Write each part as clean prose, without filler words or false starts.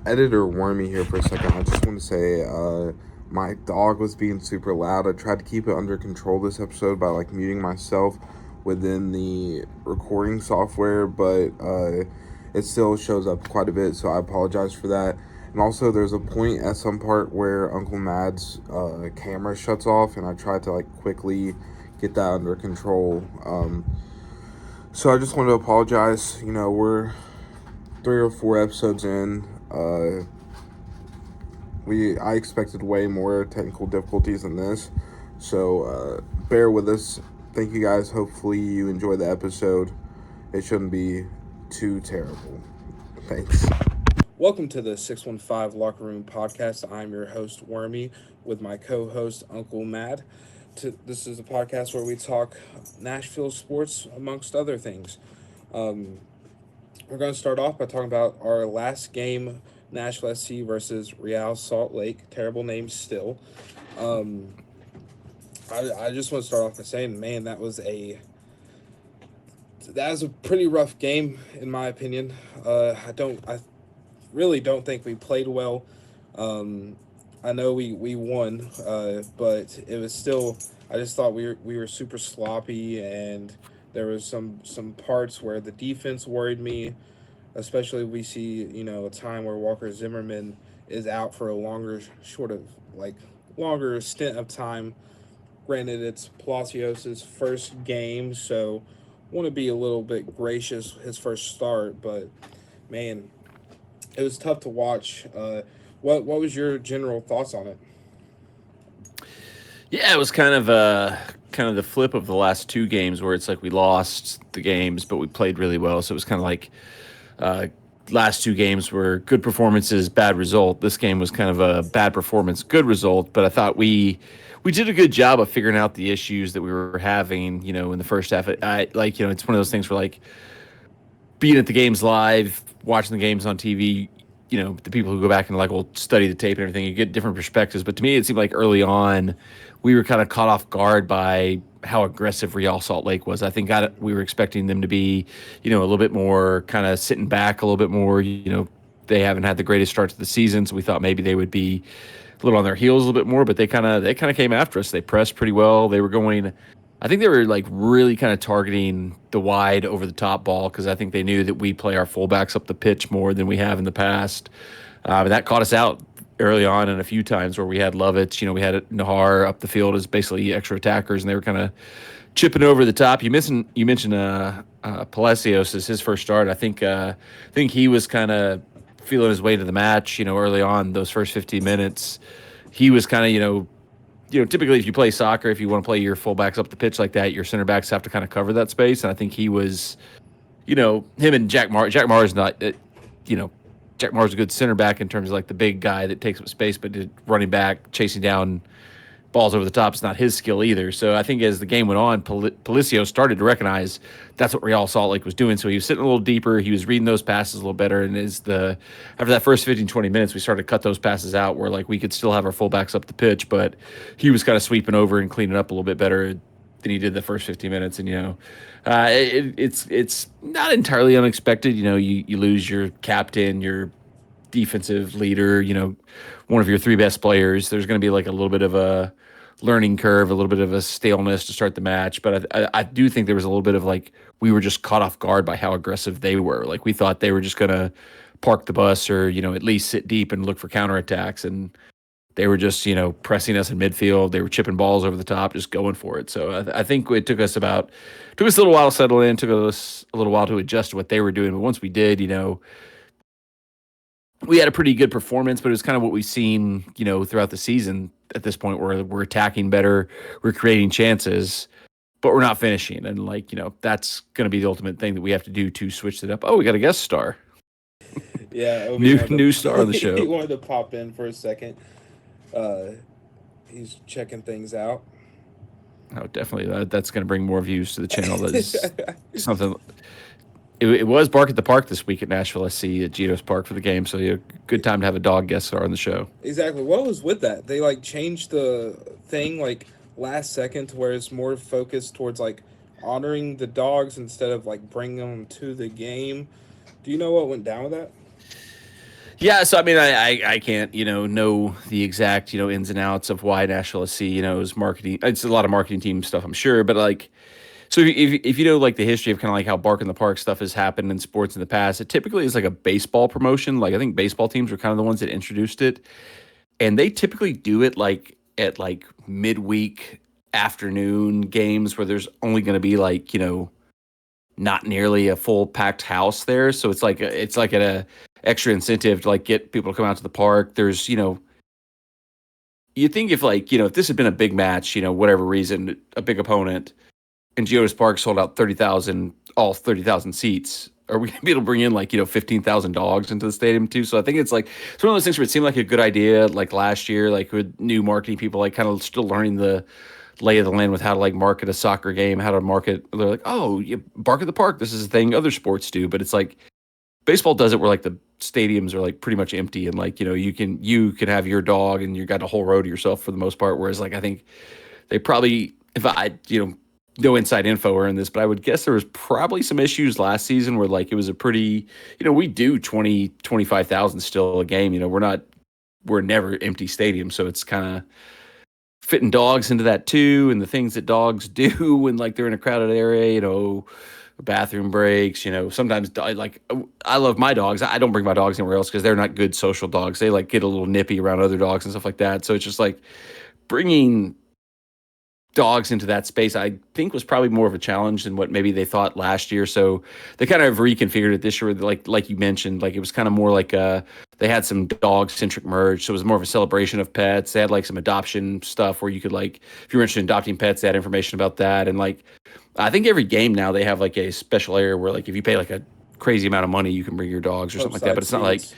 Editor Wormy here for a second. I just want to say my dog was being super loud. I tried to keep it under control this episode by muting myself within the recording software, but it still shows up quite a bit, so I apologize for that. And also, there's a point at some part where Uncle Mad's camera shuts off, and I tried to quickly get that under control. So I just wanted to apologize. We're 3 or 4 episodes in. I expected way more technical difficulties than this, so bear with us. Thank you guys. Hopefully you enjoy the episode. It shouldn't be too terrible. Thanks. Welcome to the 615 Locker Room Podcast. I'm your host, Wormy, with my co-host, Uncle Mad. This is a podcast where we talk Nashville sports, amongst other things. We're going to start off by talking about our last game, Nashville SC versus Real Salt Lake. Terrible name still. I just want to start off by saying, man, that was a pretty rough game in my opinion. I really don't think we played well. I know we won, but it was still. I just thought we were super sloppy, and there was some parts where the defense worried me, especially we see a time where Walker Zimmerman is out for a longer stint of time. Granted, it's Palacios' first game, so want to be a little bit gracious his first start, but man, it was tough to watch. What was your general thoughts on it? Yeah, it was kind of the flip of the last two games where it's like we lost the games, but we played really well. So it was kind of like uh, last two games were good performances, bad result. This game was kind of a bad performance, good result. But I thought we did a good job of figuring out the issues that we were having. In the first half. It's one of those things where being at the games live, watching the games on TV. The people who go back and will study the tape and everything, you get different perspectives. But to me, it seemed like early on we were kind of caught off guard by how aggressive Real Salt Lake was. I think we were expecting them to be, a little bit more kind of sitting back a little bit more. They haven't had the greatest start to the season, so we thought maybe they would be a little on their heels a little bit more. But they kind of came after us. They pressed pretty well. They were going. I think they were really kind of targeting the wide over the top ball because I think they knew that we play our fullbacks up the pitch more than we have in the past. And that caught us out early on and a few times where we had Lovitz, we had Nahar up the field as basically extra attackers, and they were kind of chipping over the top. You mentioned Palacios as his first start. I think he was kind of feeling his way to the match. Early on those first 15 minutes, he was kind of typically if you play soccer, if you want to play your fullbacks up the pitch like that, your center backs have to kind of cover that space. And I think he was, him and Jack Mar. Jack Mar is not, Jack Mar's a good center back in terms of the big guy that takes up space, but running back, chasing down balls over the top is not his skill either. So I think as the game went on, Palacio started to recognize that's what Real Salt Lake was doing. So he was sitting a little deeper. He was reading those passes a little better. And after that first 15, 20 minutes, we started to cut those passes out where we could still have our fullbacks up the pitch, but he was kind of sweeping over and cleaning up a little bit better than he did the first 15 minutes. And, it's not entirely unexpected. You lose your captain, your defensive leader, one of your three best players. There's going to be a little bit of a learning curve, a little bit of a staleness to start the match. But I do think there was a little bit of we were just caught off guard by how aggressive they were. We thought they were just going to park the bus or, at least sit deep and look for counterattacks. And they were just, pressing us in midfield. They were chipping balls over the top, just going for it. So I think it took us a little while to settle in, took us a little while to adjust to what they were doing. But once we did, we had a pretty good performance, but it was kind of what we've seen, throughout the season at this point where we're attacking better, we're creating chances, but we're not finishing. And that's going to be the ultimate thing that we have to do to switch it up. Oh, we got a guest star. Yeah, new star on the show. He wanted to pop in for a second. He's checking things out. Oh, definitely. That's going to bring more views to the channel. That is something. It was Bark at the Park this week at Nashville SC at Gito's Park for the game, so good time to have a dog guest star on the show. Exactly. What was with that? They changed the thing last second to where it's more focused towards honoring the dogs instead of bringing them to the game. Do you know what went down with that? Yeah, so I mean, I can't know the exact ins and outs of why National SC is marketing. It's a lot of marketing team stuff, I'm sure, but like, so if you know like the history of kind of like how Bark in the Park stuff has happened in sports in the past, it typically is like a baseball promotion. Like I think baseball teams were kind of the ones that introduced it, and they typically do it like at like midweek afternoon games where there's only going to be like not nearly a full packed house there. So it's like a extra incentive to like get people to come out to the park. There's you think if like if this had been a big match, whatever reason, a big opponent, and Geodis Park sold out 30,000, all 30,000 seats. Are we gonna be able to bring in like 15,000 dogs into the stadium too? So I think it's one of those things where it seemed like a good idea like last year, like with new marketing people, like kind of still learning the lay of the land with how to like market a soccer game, how to market. They're like, oh, you Bark at the Park. This is a thing other sports do, but it's like baseball does it where like the stadiums are like pretty much empty and like you can have your dog and you got a whole row to yourself for the most part. Whereas like I think they probably if I no inside info or in this, but I would guess there was probably some issues last season where like it was a pretty we do 20-25,000 still a game. We're never empty stadium, so it's kind of fitting dogs into that too, and the things that dogs do when like they're in a crowded area, bathroom breaks, sometimes like I love my dogs. I don't bring my dogs anywhere else because they're not good social dogs. They like get a little nippy around other dogs and stuff like that. So it's just like bringing dogs into that space, I think was probably more of a challenge than what maybe they thought last year. So they kind of reconfigured it this year, like you mentioned, like it was kind of more like they had some dog centric merge, so it was more of a celebration of pets. They had like some adoption stuff where you could like if you're interested in adopting pets, they had information about that, and like I think every game now they have like a special area where like if you pay like a crazy amount of money, you can bring your dogs or something like that. Upside But it's not like seats.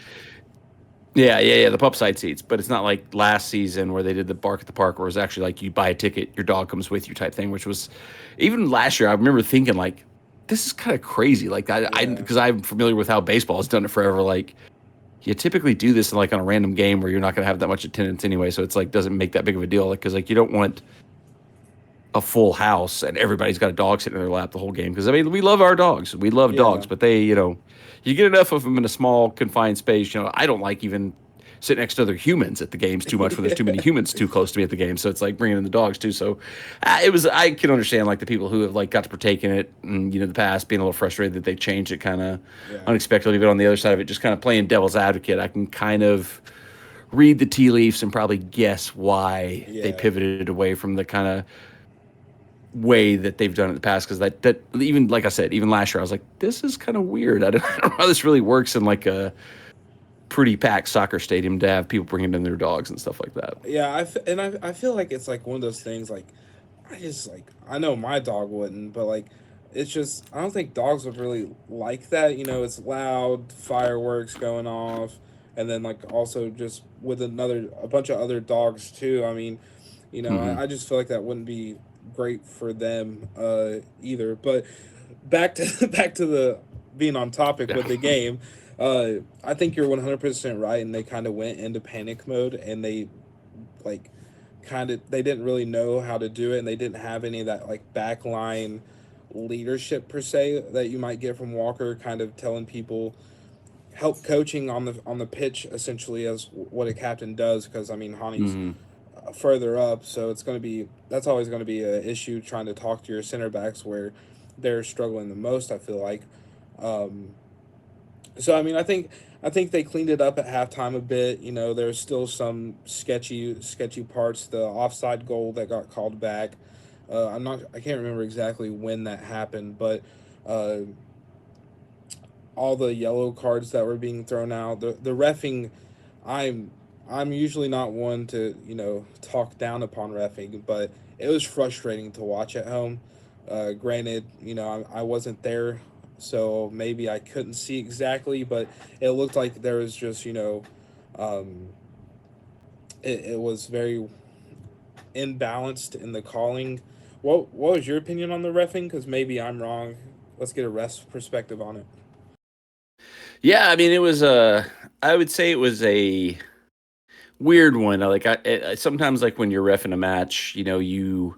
yeah, the pup side seats. But it's not like last season where they did the Bark at the Park, where it was actually like you buy a ticket, your dog comes with you type thing, which was even last year. I remember thinking like, this is kind of crazy. Like Yeah. because I'm familiar with how baseball has done it forever. Like you typically do this in like on a random game where you're not going to have that much attendance anyway, so it's like doesn't make that big of a deal. Like because like you don't want a full house and everybody's got a dog sitting in their lap the whole game. Because I mean, we love our dogs, we love Yeah. dogs, but they, you get enough of them in a small confined space. I don't like even sitting next to other humans at the games too much when there's too many humans too close to me at the game. So it's like bringing in the dogs too. So it was. I can understand like the people who have like got to partake in it, and the past being a little frustrated that they changed it kind of Yeah. unexpectedly. But on the other side of it, just kind of playing devil's advocate, I can kind of read the tea leaves and probably guess why they Yeah. pivoted away from the kind of way that they've done it in the past. Because that even like I said, even last year, I was like, this is kind of weird. I don't know how this really works in like a pretty packed soccer stadium to have people bringing in their dogs and stuff like that. Yeah, I feel like it's like one of those things like I just like I know my dog wouldn't, but like it's just I don't think dogs would really like that. It's loud, fireworks going off, and then like also just with a bunch of other dogs too. I mean, Hmm. I just feel like that wouldn't be great for them either. But back to back to the being on topic Yeah. with the game. I think you're 100% right, and they kind of went into panic mode, and they like they didn't really know how to do it, and they didn't have any of that like backline leadership per se that you might get from Walker, kind of telling people help coaching on the pitch essentially as what a captain does. Because I mean, Hani's Hmm. further up, so that's always going to be an issue trying to talk to your center backs where they're struggling the most. I feel like. Um, so I mean, I think they cleaned it up at halftime a bit. There's still some sketchy parts. The offside goal that got called back. I can't remember exactly when that happened, but uh, all the yellow cards that were being thrown out. The refing, I'm I'm usually not one to talk down upon refing, but it was frustrating to watch at home. Granted, I wasn't there, so maybe I couldn't see exactly, but it looked like there was just um, it was very imbalanced in the calling. What was your opinion on the refing? Because maybe I'm wrong. Let's get a rest perspective on it. Yeah, I mean, it was a. I would say it was a weird one. Like sometimes like when you're refing a match, you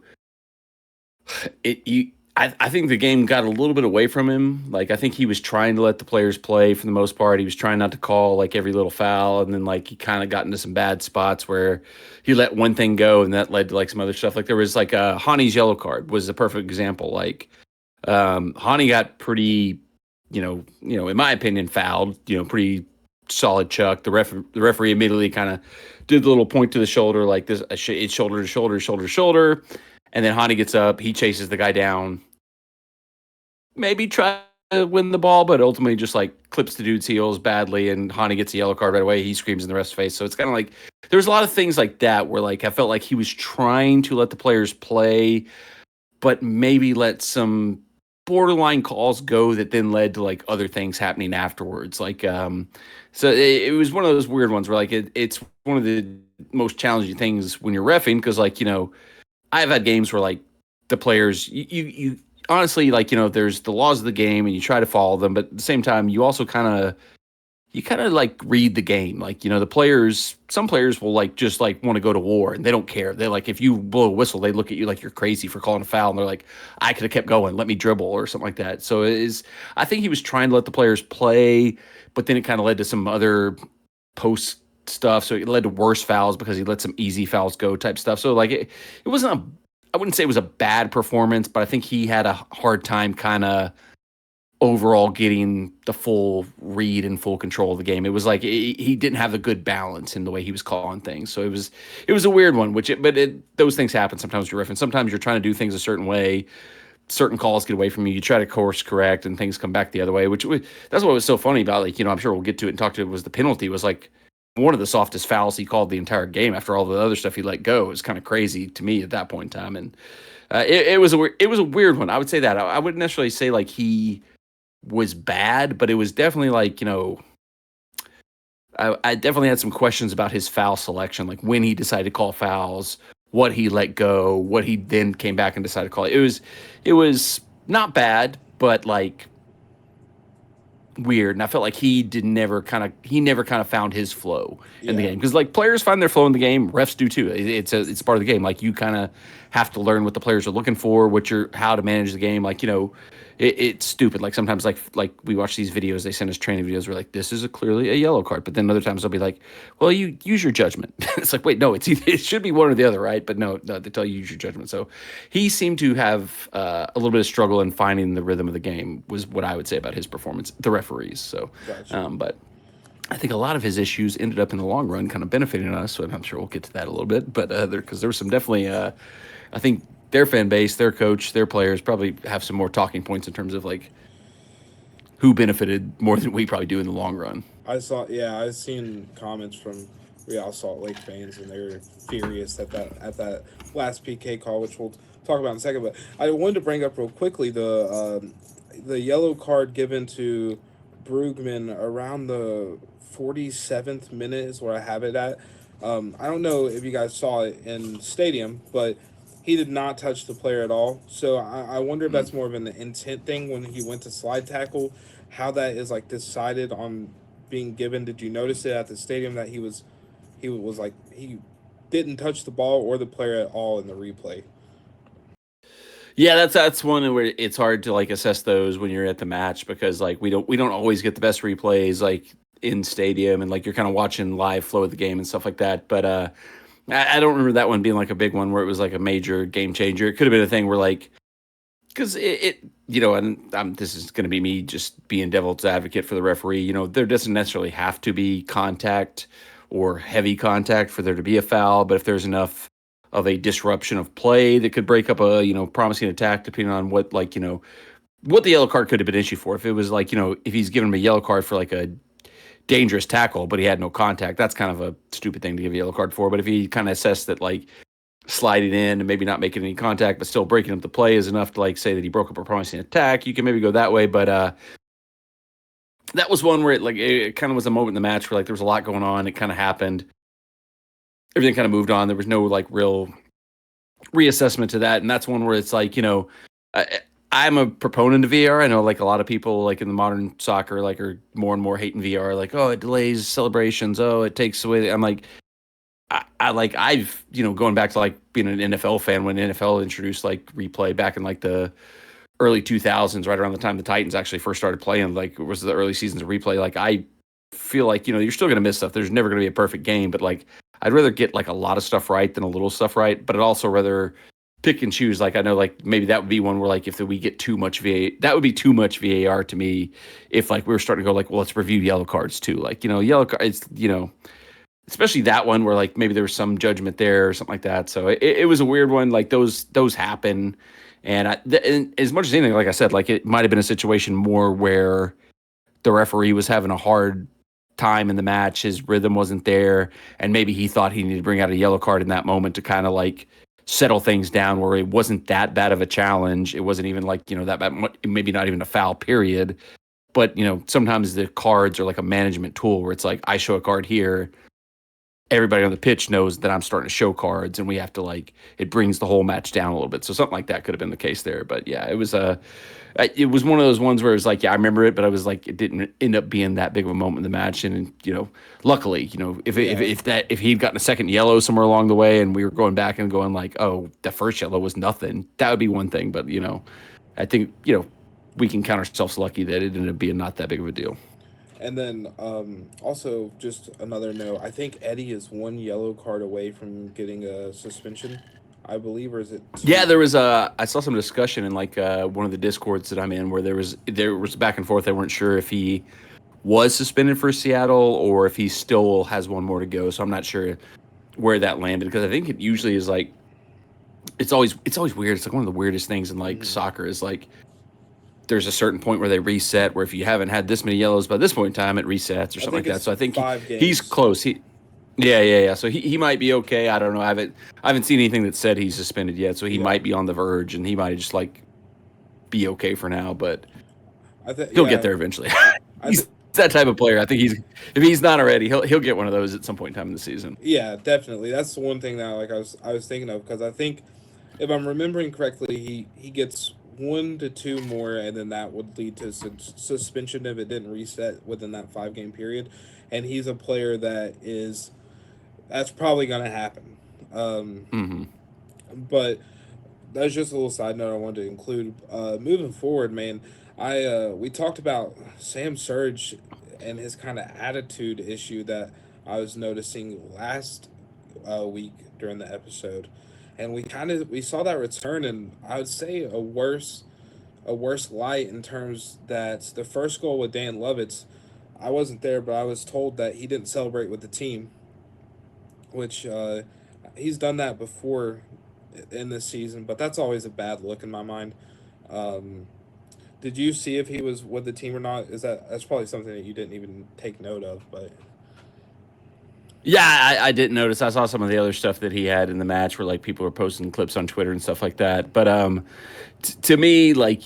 I think the game got a little bit away from him. Like I think he was trying to let the players play for the most part. He was trying not to call like every little foul, and then like he kind of got into some bad spots where he let one thing go, and that led to like some other stuff. Like there was like Hani's yellow card was a perfect example. Like Hani got pretty, in my opinion, fouled. Pretty solid chuck. The referee immediately kind of did the little point to the shoulder, like this. It's shoulder to shoulder, shoulder to shoulder, and then Hani gets up. He chases the guy down. Maybe try to win the ball, but ultimately just like clips the dude's heels badly, and Hani gets a yellow card right away. He screams in the ref's face. So it's kind of like there's a lot of things like that where like I felt like he was trying to let the players play, but maybe let some borderline calls go that then led to like other things happening afterwards. Like, so it was one of those weird ones where like it's one of the most challenging things when you're reffing because like I've had games where like the players you honestly like there's the laws of the game and you try to follow them, but at the same time you also kind of like read the game. Like, the players, some players will like just like want to go to war and they don't care. They're like, if you blow a whistle, they look at you like you're crazy for calling a foul. And they're like, I could have kept going. Let me dribble or something like that. So I think he was trying to let the players play, but then it kind of led to some other post stuff. So it led to worse fouls because he let some easy fouls go type stuff. So like it wasn't I wouldn't say it was a bad performance, but I think he had a hard time kind of overall getting the full read and full control of the game. It was like he didn't have a good balance in the way he was calling things. So it was a weird one. Those things happen sometimes. You're riffing. Sometimes you're trying to do things a certain way. Certain calls get away from you. You try to course correct, and things come back the other way. That's what was so funny about like I'm sure we'll get to it and talk to it. Was the penalty was like one of the softest fouls he called the entire game after all the other stuff he let go. It was kind of crazy to me at that point in time, and it was a weird one. I would say that I wouldn't necessarily say like he was bad, but it was definitely like, I definitely had some questions about his foul selection, like when he decided to call fouls, what he let go, what he then came back and decided to call. It was not bad, but like weird. And I felt like he never kind of found his flow in the game. Because like players find their flow in the game, refs do too. It's part of the game. Like you kind of have to learn what the players are looking for, how to manage the game. Like, it's stupid. Like sometimes like we watch these videos, they send us training videos where like this is clearly a yellow card, but then other times they'll be like, well, you use your judgment. It's like, wait, no, it should be one or the other, right? But no, they tell you use your judgment. So he seemed to have a little bit of struggle in finding the rhythm of the game was what I would say about his performance. The referees, so Gotcha. but I think a lot of his issues ended up in the long run kind of benefiting us. So I'm sure we'll get to that a little bit, but because there was some definitely I think their fan base, their coach, their players probably have some more talking points in terms of like who benefited more than we probably do in the long run. I've seen comments from Real Salt Lake fans, and they were furious at that last PK call, which we'll talk about in a second. But I wanted to bring up real quickly the yellow card given to Brugman around the 47th minute is where I have it at. I don't know if you guys saw it in stadium, but he did not touch the player at all. So I wonder if that's more of an intent thing when he went to slide tackle, how that is like decided on being given. Did you notice it at the stadium that he was like he didn't touch the ball or the player at all in the replay? Yeah, that's one where it's hard to like assess those when you're at the match because like we don't always get the best replays like in stadium and like you're kind of watching live flow of the game and stuff like that. But I don't remember that one being like a big one where it was like a major game changer. It could have been a thing where like because and this is going to be me just being devil's advocate for the referee. There doesn't necessarily have to be contact or heavy contact for there to be a foul, but if there's enough of a disruption of play that could break up a promising attack, depending on what what the yellow card could have been issued for. If it was like if he's given him a yellow card for like a dangerous tackle, but he had no contact, that's kind of a stupid thing to give a yellow card for. But if he kind of assessed that like sliding in and maybe not making any contact, but still breaking up the play is enough to like say that he broke up a promising attack, you can maybe go that way. But that was one where it kind of was a moment in the match where like there was a lot going on. It kind of happened. Everything kind of moved on. There was no like real reassessment to that. And that's one where it's like, I'm a proponent of VR. I know like a lot of people like in the modern soccer like are more and more hating VR. Like, oh, it delays celebrations. Oh, it takes away. I'm like, I've going back to like being an NFL fan when NFL introduced like replay back in like the early 2000s, right around the time the Titans actually first started playing, like it was the early seasons of replay. Like I feel like, you're still going to miss stuff. There's never going to be a perfect game, but like I'd rather get like a lot of stuff right than a little stuff right, but I'd also rather pick and choose. Like I know like maybe that would be one where like if we get too much that would be too much VAR to me if like we were starting to go like, well, let's review yellow cards too. Like, yellow cards, especially that one where like maybe there was some judgment there or something like that. So it was a weird one. Like those happen. And, and as much as anything, like I said, like it might have been a situation more where the referee was having a hard time in the match. His rhythm wasn't there. And maybe he thought he needed to bring out a yellow card in that moment to kind of like settle things down where it wasn't that bad of a challenge. It wasn't even like, that bad, maybe not even a foul period. But, sometimes the cards are like a management tool where it's like, I show a card here. Everybody on the pitch knows that I'm starting to show cards and we have to like, it brings the whole match down a little bit. So something like that could have been the case there. But yeah, it was one of those ones where it was like, yeah, I remember it, but I was like, it didn't end up being that big of a moment in the match. And, luckily, if he'd gotten a second yellow somewhere along the way and we were going back and going like, oh, the first yellow was nothing, that would be one thing. But, I think, we can count ourselves lucky that it ended up being not that big of a deal. And then also just another note, I think Eddie is one yellow card away from getting a suspension, I believe, or is it two? Yeah, I saw some discussion in like one of the discords that I'm in where there was back and forth. They weren't sure if he was suspended for Seattle or if he still has one more to go. So I'm not sure where that landed because I think it usually is like it's always weird. It's like one of the weirdest things in like soccer is like there's a certain point where they reset where if you haven't had this many yellows by this point in time, it resets or something like that. So I think he's close. Yeah. So he might be okay. I don't know. I haven't seen anything that said he's suspended yet. So he might be on the verge and he might just like be okay for now, but he'll get there eventually. He's that type of player. I think if he's not already, he'll get one of those at some point in time in the season. Yeah, definitely. That's the one thing that like I was thinking of because I think if I'm remembering correctly, he gets 1 to 2 more, and then that would lead to suspension if it didn't reset within that 5-game period. And he's a player that's probably going to happen. But that's just a little side note I wanted to include. Moving forward, man, we talked about Sam Surge and his kind of attitude issue that I was noticing last week during the episode. And we saw that return, and I would say a worse light in terms that the first goal with Dan Lovitz, I wasn't there, but I was told that he didn't celebrate with the team, which he's done that before in this season, but that's always a bad look in my mind. Did you see if he was with the team or not? That's probably something that you didn't even take note of, but. Yeah, I didn't notice. I saw some of the other stuff that he had in the match where like people were posting clips on Twitter and stuff like that. But to me, like,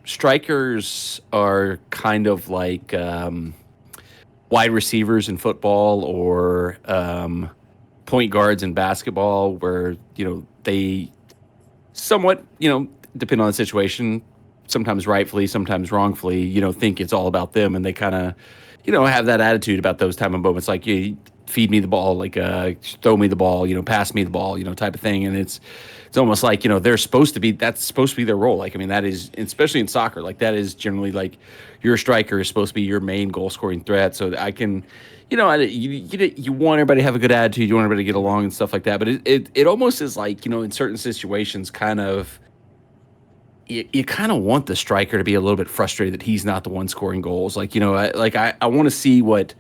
strikers are kind of like wide receivers in football or point guards in basketball where, they somewhat, depending on the situation, sometimes rightfully, sometimes wrongfully, think it's all about them. And they kind of, have that attitude about those type of moments. Like, feed me the ball, like throw me the ball, pass me the ball, type of thing. And it's almost like, that's supposed to be their role. Like, I mean, that is, especially in soccer, like that is generally like your striker is supposed to be your main goal scoring threat. So I can, you want everybody to have a good attitude. You want everybody to get along and stuff like that. But it almost is like, in certain situations kind of, you kind of want the striker to be a little bit frustrated that he's not the one scoring goals. Like, I want to see what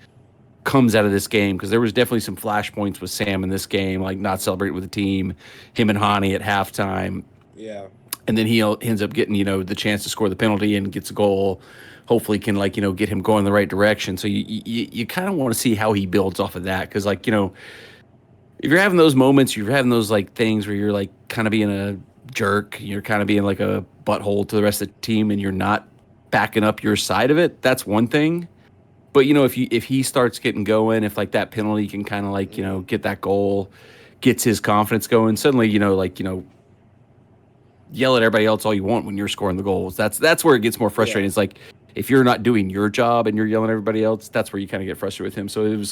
comes out of this game because there was definitely some flashpoints with Sam in this game, like not celebrating with the team, him and Hani at halftime. Yeah. And then he ends up getting, the chance to score the penalty and gets a goal. Hopefully can get him going in the right direction. So you kind of want to see how he builds off of that. Cause if you're having those moments, you're having those like things where you're like kind of being a jerk, you're kind of being like a butthole to the rest of the team and you're not backing up your side of it. That's one thing. But, if he starts getting going, if like that penalty can kind of like, get that goal, gets his confidence going, suddenly, yell at everybody else all you want when you're scoring the goals. That's where it gets more frustrating. Yeah. It's like if you're not doing your job and you're yelling at everybody else, that's where you kind of get frustrated with him. So it was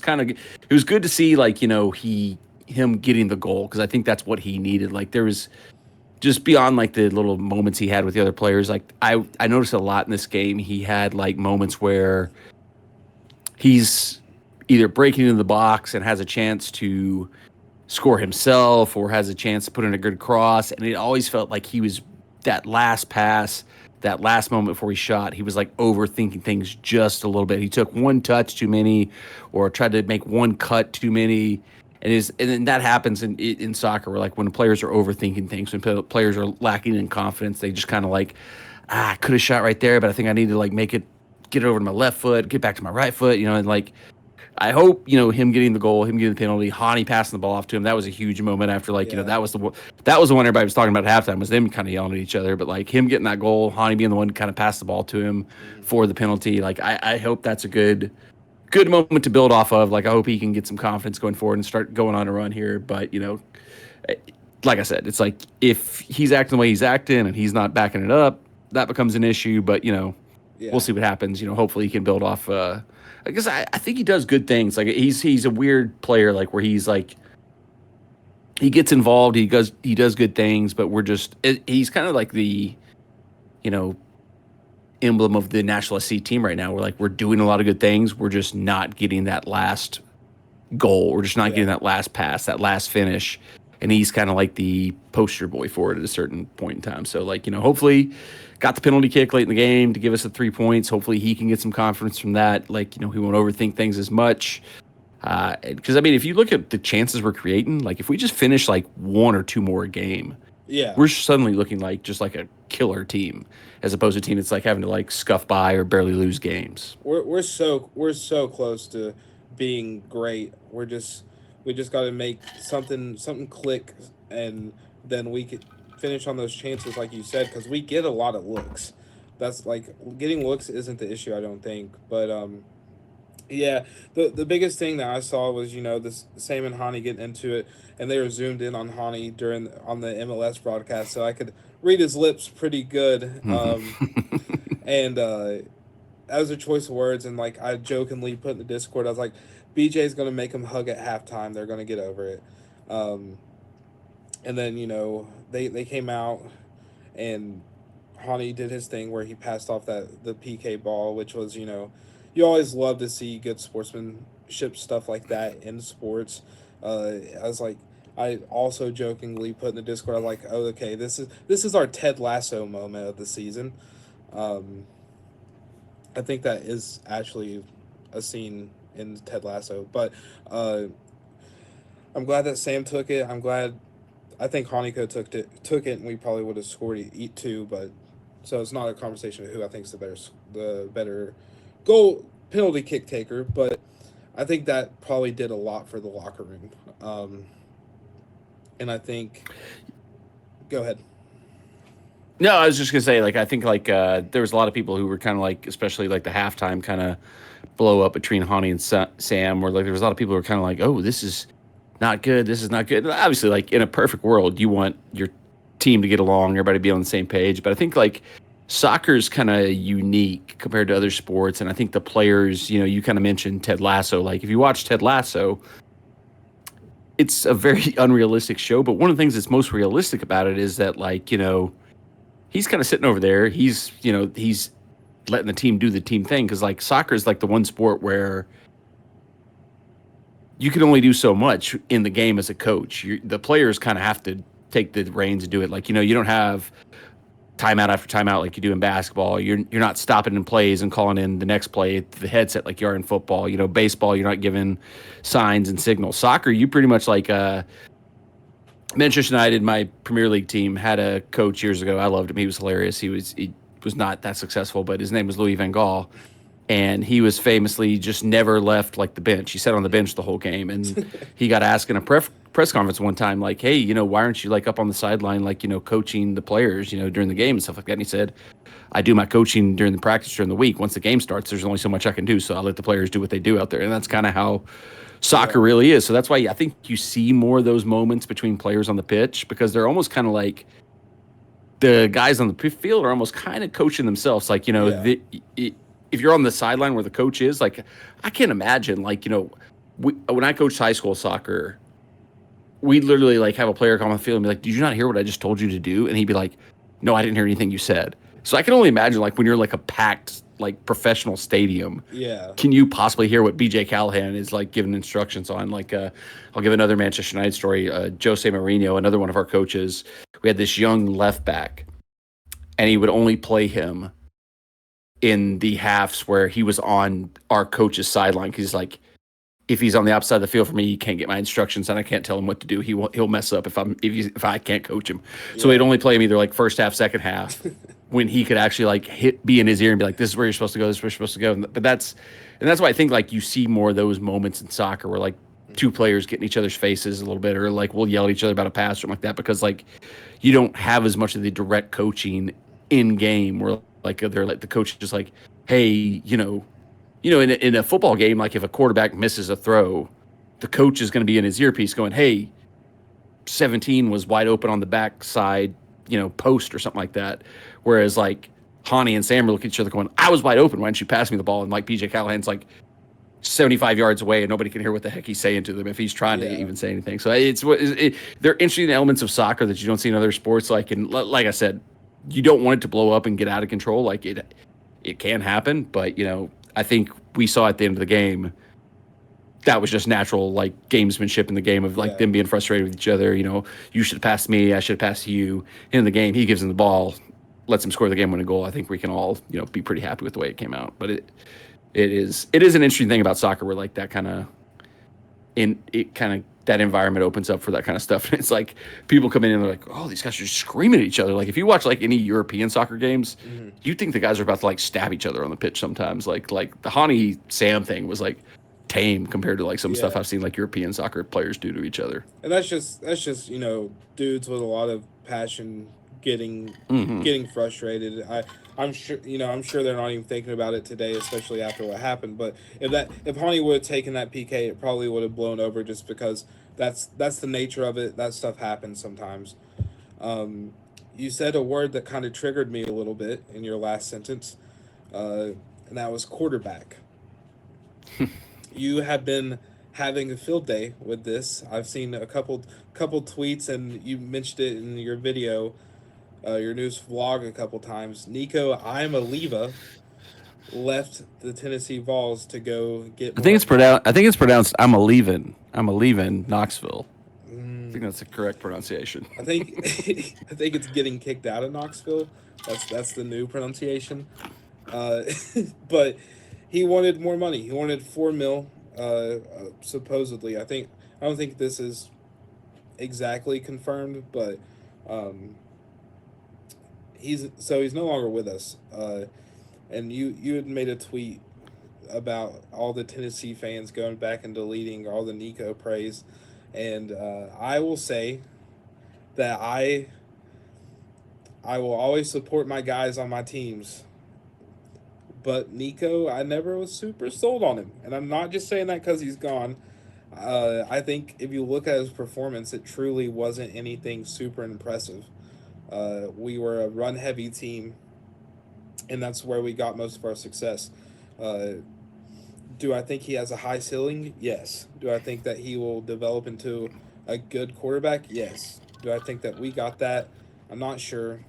good to see like, him getting the goal because I think that's what he needed. Like there was just beyond like the little moments he had with the other players, like I noticed a lot in this game. He had like moments where he's either breaking into the box and has a chance to score himself or has a chance to put in a good cross. And it always felt like he was that last pass, that last moment before he shot, he was like overthinking things just a little bit. He took one touch too many or tried to make one cut too many. And then that happens in soccer where like when players are overthinking things, when players are lacking in confidence, they just kind of like, I could have shot right there, but I think I need to like get it over to my left foot, get back to my right foot, and like I hope, him getting the goal, him getting the penalty, Hani passing the ball off to him. That was a huge moment after, like, that was the one everybody was talking about at halftime, was them kind of yelling at each other. But, like, him getting that goal, Hani being the one to kind of pass the ball to him for the penalty. Like, I hope that's a good moment to build off of. Like, I hope he can get some confidence going forward and start going on a run here. But, like I said, it's like if he's acting the way he's acting and he's not backing it up, that becomes an issue. But, we'll see what happens. Hopefully he can build off I guess I think he does good things. Like he's a weird player, like where he's like he gets involved, he does good things, but he's kind of like the emblem of the National SC team right now. We're doing a lot of good things. We're just not getting that last goal. We're just not getting that last pass, that last finish. And he's kind of like the poster boy for it at a certain point in time. So like, hopefully got the penalty kick late in the game to give us the 3 points. Hopefully he can get some confidence from that. Like, he won't overthink things as much. Because, I mean, if you look at the chances we're creating, like if we just finish like one or two more a game, we're suddenly looking like just like a killer team as opposed to a team that's like having to like scuff by or barely lose games. We're so close to being great. We just got to make something click, and then we could finish on those chances, like you said, because we get a lot of looks. That's like getting looks isn't the issue, I don't think. But yeah, the biggest thing that I saw was this Sam and Hani getting into it, and they were zoomed in on Hani on the MLS broadcast, so I could read his lips pretty good. And that was a choice of words, and like I jokingly put in the Discord, I was like, BJ's gonna make him hug at halftime. They're gonna get over it. And then they came out, and Hani did his thing where he passed off the PK ball, which was you always love to see good sportsmanship stuff like that in sports. I also jokingly put in the Discord, I was like, oh, okay, this is our Ted Lasso moment of the season. I think that is actually a scene in Ted Lasso, but I'm glad that Sam took it. I think Hanico took it, and we probably would have scored it too. But so it's not a conversation of who I think is the better goal penalty kick taker. But I think that probably did a lot for the locker room. And I think, go ahead. No, I was just gonna say, like, I think like there was a lot of people who were kind of like, especially like the halftime kind of blow up between Hani and Sam, where like there was a lot of people who were kind of like, oh, this is not good. This is not good. And obviously, like in a perfect world, you want your team to get along, everybody be on the same page. But I think like soccer's kind of unique compared to other sports, and I think the players, you kind of mentioned Ted Lasso. Like if you watch Ted Lasso, it's a very unrealistic show. But one of the things that's most realistic about it is that like he's kind of sitting over there. He's letting the team do the team thing, because like soccer is like the one sport where you can only do so much in the game as a coach. The players kind of have to take the reins and do it. Like, you don't have timeout after timeout like you do in basketball. You're not stopping in plays and calling in the next play at the headset like you are in football. Baseball, you're not giving signs and signals. Soccer, you pretty much like Manchester United, my Premier League team, had a coach years ago. I loved him. He was hilarious. He was not that successful, but his name was Louis van Gaal. And he was famously just never left like the bench. He sat on the bench the whole game. And he got asked in a press conference one time, like, hey, why aren't you like up on the sideline, like, coaching the players, during the game and stuff like that. And he said, I do my coaching during the practice during the week. Once the game starts, there's only so much I can do. So I let the players do what they do out there. And that's kind of how soccer really is. So that's why I think you see more of those moments between players on the pitch, because they're almost kind of like the guys on the field are almost kind of coaching themselves. Like, if you're on the sideline where the coach is, like, I can't imagine, like, when I coached high school soccer, we'd literally like have a player come on the field and be like, "Did you not hear what I just told you to do?" And he'd be like, "No, I didn't hear anything you said." So I can only imagine like when you're like a packed like professional stadium, Yeah. can you possibly hear what BJ Callahan is like giving instructions on? Like, I'll give another Manchester United story. Jose Mourinho, another one of our coaches, we had this young left back, and he would only play him in the halves where he was on our coach's sideline because he's like, if he's on the opposite side of the field for me, he can't get my instructions and I can't tell him what to do. He'll mess up if I can't coach him. So he'd only play him either like first half, second half, when he could actually like be in his ear and be like, "This is where you're supposed to go. This is where you're supposed to go." But that's why I think like you see more of those moments in soccer where like two players get in each other's faces a little bit, or like we'll yell at each other about a pass or something like that, because like you don't have as much of the direct coaching in game where like they're like the coach is just like, "Hey, in a football game, like if a quarterback misses a throw, the coach is going to be in his earpiece going, "Hey, 17 was wide open on the backside, post or something like that." Whereas like Hani and Sam are looking at each other going, "I was wide open. Why didn't you pass me the ball?" And like BJ Callahan's like 75 yards away and nobody can hear what the heck he's saying to them if he's trying to even say anything. So they're interesting elements of soccer that you don't see in other sports. Like I said, you don't want it to blow up and get out of control. Like it can happen, but I think we saw at the end of the game that was just natural, like gamesmanship in the game of like them being frustrated with each other. You should have passed me, I should have passed you. In the game, he gives him the ball, lets him score the game-winning goal. I think we can all be pretty happy with the way it came out. But it is an interesting thing about soccer where like that kind of that environment opens up for that kind of stuff. And it's like people come in and they're like, "Oh, these guys are just screaming at each other." Like if you watch like any European soccer games, you think the guys are about to like stab each other on the pitch sometimes. Like the Hani Sam thing was like tame compared to like some stuff I've seen like European soccer players do to each other. And that's just dudes with a lot of passion getting frustrated. I'm sure they're not even thinking about it today, especially after what happened. But if Hani would have taken that PK, it probably would have blown over just because that's the nature of it. That stuff happens sometimes. You said a word that kind of triggered me a little bit in your last sentence, and that was quarterback. You have been having a field day with this. I've seen a couple tweets, and you mentioned it in your video, your news vlog a couple times. Nico Iamaleaver left the Tennessee Vols to go get. I think it's pronounced. I'm a leaving Knoxville. I think that's the correct pronunciation. I think I think it's getting kicked out of Knoxville. That's the new pronunciation. But he wanted more money. He wanted $4 million, supposedly. I don't think this is exactly confirmed, but he's no longer with us. And you had made a tweet about all the Tennessee fans going back and deleting all the Nico praise, and I will say that I will always support my guys on my teams. But Nico, I never was super sold on him. And I'm not just saying that because he's gone. I think if you look at his performance, it truly wasn't anything super impressive. We were a run-heavy team, and that's where we got most of our success. Do I think he has a high ceiling? Yes. Do I think that he will develop into a good quarterback? Yes. Do I think that we got that? I'm not sure.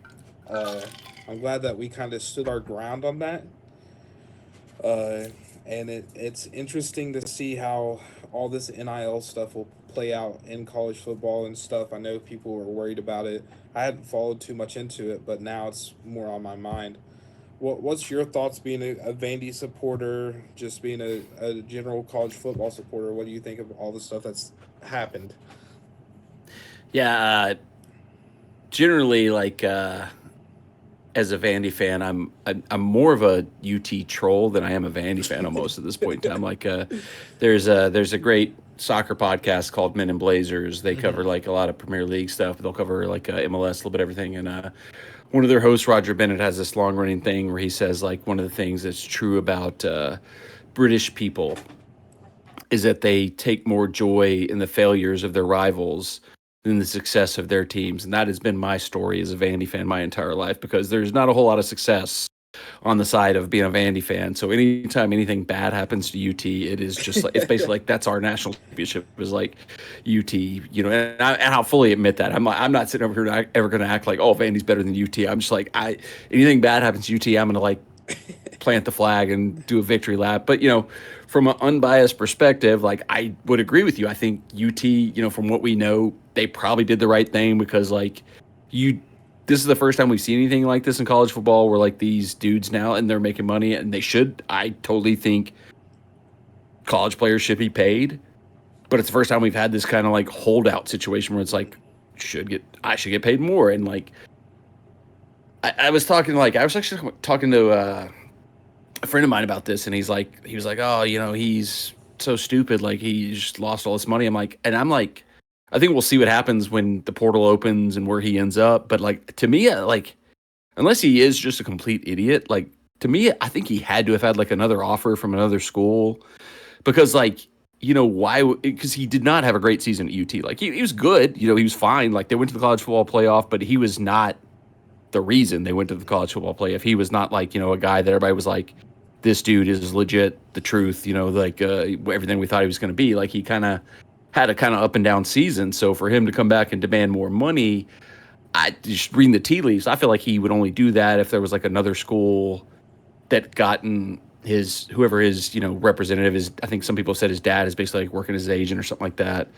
I'm glad that we kind of stood our ground on that. And it's interesting to see how all this NIL stuff will play out in college football and stuff. I know people were worried about it. I hadn't followed too much into it, but now it's more on my mind. What's your thoughts being a Vandy supporter, just being a general college football supporter? What do you think of all the stuff that's happened? Yeah, generally, like as a Vandy fan, I'm more of a UT troll than I am a Vandy fan almost at this point in time. Like there's a great soccer podcast called Men in Blazers. They cover like a lot of Premier League stuff. They'll cover like MLS, a little bit everything. And one of their hosts, Roger Bennett, has this long running thing where he says like one of the things that's true about British people is that they take more joy in the failures of their rivals than the success of their teams. And that has been my story as a Vandy fan my entire life, because there's not a whole lot of success on the side of being a Vandy fan. So anytime anything bad happens to UT, it is just like, it's basically like that's our national championship is like UT, and I'll fully admit that. I'm not sitting over here ever going to act like, oh, Vandy's better than UT. I'm just like, anything bad happens to UT, I'm going to like plant the flag and do a victory lap. But from an unbiased perspective, like I would agree with you. I think UT, from what we know, they probably did the right thing because like this is the first time we've seen anything like this in college football where like these dudes now and they're making money and they should. I totally think college players should be paid, but it's the first time we've had this kind of like holdout situation where it's like I should get paid more. And like I was actually talking to a friend of mine about this, and he was like, oh, he's so stupid, like he just lost all this money. I'm like, I think we'll see what happens when the portal opens and where he ends up. But like to me, like unless he is just a complete idiot, like to me, I think he had to have had like another offer from another school because like why? Because he did not have a great season at UT. Like he was good, he was fine. Like they went to the college football playoff, but he was not the reason they went to the college football playoff. He was not like a guy that everybody was like, this dude is legit, the truth. Like everything we thought he was going to be. Like he kind of had a kind of up and down season. So for him to come back and demand more money, I just reading the tea leaves, I feel like he would only do that if there was like another school that gotten whoever his representative is. I think some people said his dad is basically like working as his agent or something like that.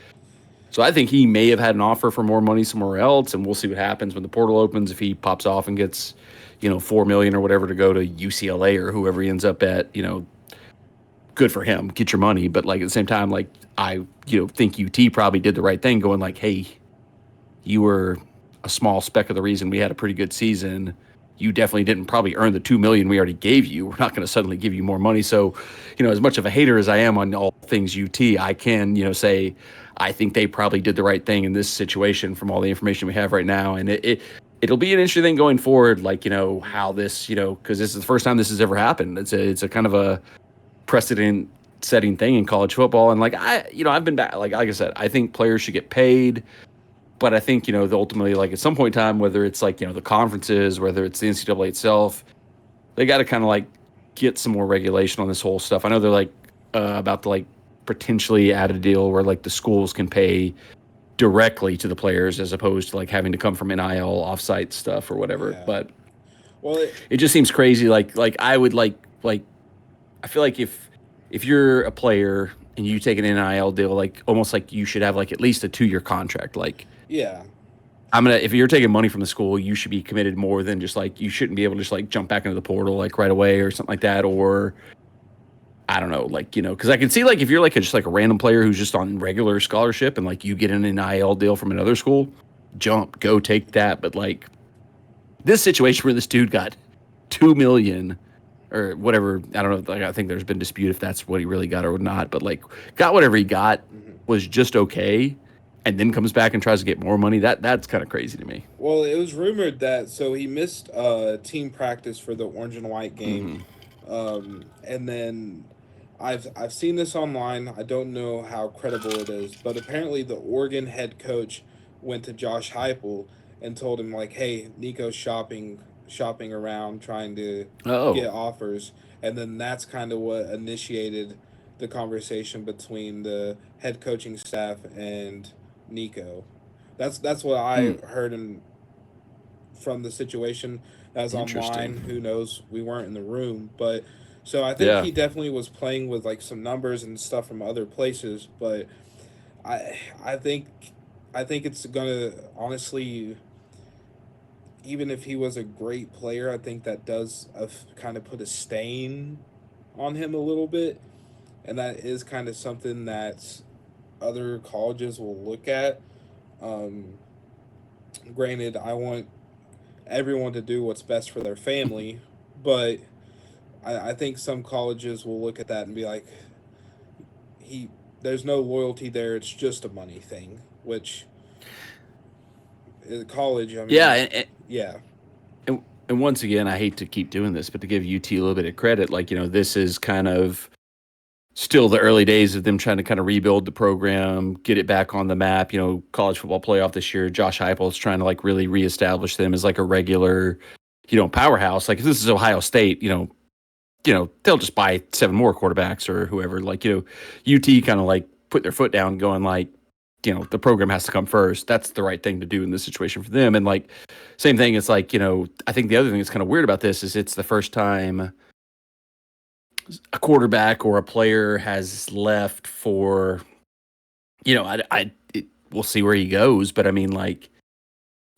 So I think he may have had an offer for more money somewhere else, and we'll see what happens when the portal opens. If he pops off and gets $4 million or whatever to go to UCLA or whoever he ends up at, good for him. Get your money. But like at the same time, like I think UT probably did the right thing, going like, hey, you were a small speck of the reason we had a pretty good season. You definitely didn't probably earn the $2 million we already gave you. We're not going to suddenly give you more money. So, as much of a hater as I am on all things UT, I can say I think they probably did the right thing in this situation from all the information we have right now. And it'll be an interesting thing going forward, like how this because this is the first time this has ever happened. It's a kind of a precedent setting thing in college football. And like I've been back, like I said, I think players should get paid. But I think, ultimately, like at some point in time, whether it's like, the conferences, whether it's the NCAA itself, they got to kind of like get some more regulation on this whole stuff. I know they're like about to like potentially add a deal where like the schools can pay directly to the players as opposed to like having to come from NIL offsite stuff or whatever. Yeah. But it just seems crazy. Like I would like I feel like if you're a player and you take an NIL deal, like almost like you should have like at least a 2-year contract. Like, yeah, if you're taking money from the school, you should be committed more than just like, you shouldn't be able to just like jump back into the portal like right away or something like that. Or I don't know, like, because I can see like if you're like just like a random player who's just on regular scholarship and like you get an NIL deal from another school, go take that. But like this situation where this dude got $2 million or whatever, I don't know. Like, I think there's been dispute if that's what he really got or not, but like got whatever he got was just okay, and then comes back and tries to get more money. That's kind of crazy to me. Well, it was rumored that he missed team practice for the orange and white game, and then I've seen this online. I don't know how credible it is, but apparently the Oregon head coach went to Josh Heupel and told him like, "Hey, Nico's shopping around trying to get offers," and then that's kind of what initiated the conversation between the head coaching staff and Nico. That's what I heard from the situation that was online. Who knows? We weren't in the room, but so I think he definitely was playing with like some numbers and stuff from other places. But I think it's gonna honestly. Even if he was a great player, I think that does kind of put a stain on him a little bit. And that is kind of something that other colleges will look at. Granted, I want everyone to do what's best for their family, but I think some colleges will look at that and be like, there's no loyalty there, it's just a money thing, which college, I mean... Yeah. And once again, I hate to keep doing this, but to give UT a little bit of credit, like, this is kind of still the early days of them trying to kind of rebuild the program, get it back on the map. College football playoff this year, Josh Heupel is trying to like really reestablish them as like a regular, powerhouse. Like if this is Ohio State, they'll just buy 7 more quarterbacks or whoever. Like, UT kind of like put their foot down, going like, the program has to come first. That's the right thing to do in this situation for them. And like, same thing. It's like, I think the other thing that's kind of weird about this is it's the first time a quarterback or a player has left for, we'll see where he goes. But I mean, like,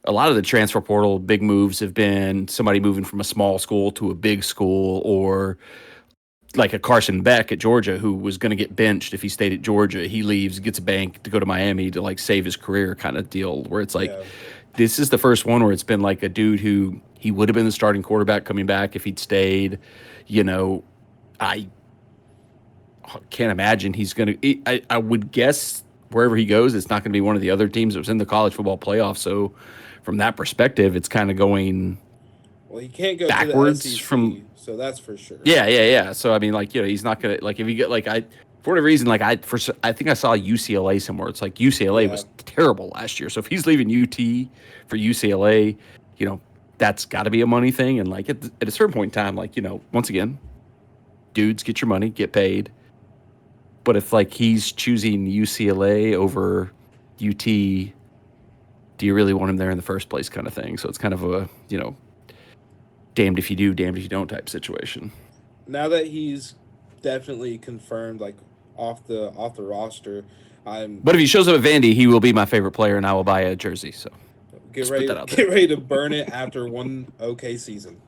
a lot of the transfer portal big moves have been somebody moving from a small school to a big school, or like a Carson Beck at Georgia who was going to get benched if he stayed at Georgia. He leaves, gets a bank to go to Miami to like save his career kind of deal, where it's like, this is the first one where it's been like a dude who he would have been the starting quarterback coming back if he'd stayed. I can't imagine he's going to, I would guess wherever he goes, it's not going to be one of the other teams that was in the college football playoff. So from that perspective, it's kind of going Well, he can't go backwards to the SEC, from, so that's for sure. Yeah. So I mean, like, he's not gonna, like, if you get like, for whatever reason, like I think I saw UCLA somewhere. It's like UCLA was terrible last year. So if he's leaving UT for UCLA, that's got to be a money thing. And like at a certain point in time, like, once again, dudes, get your money, get paid. But if like he's choosing UCLA over UT, do you really want him there in the first place, kind of thing? So it's kind of a, damned if you do, damned if you don't type situation. Now that he's definitely confirmed, like off the roster, But if he shows up at Vandy, he will be my favorite player, and I will buy a jersey. So get ready to burn it after one okay season.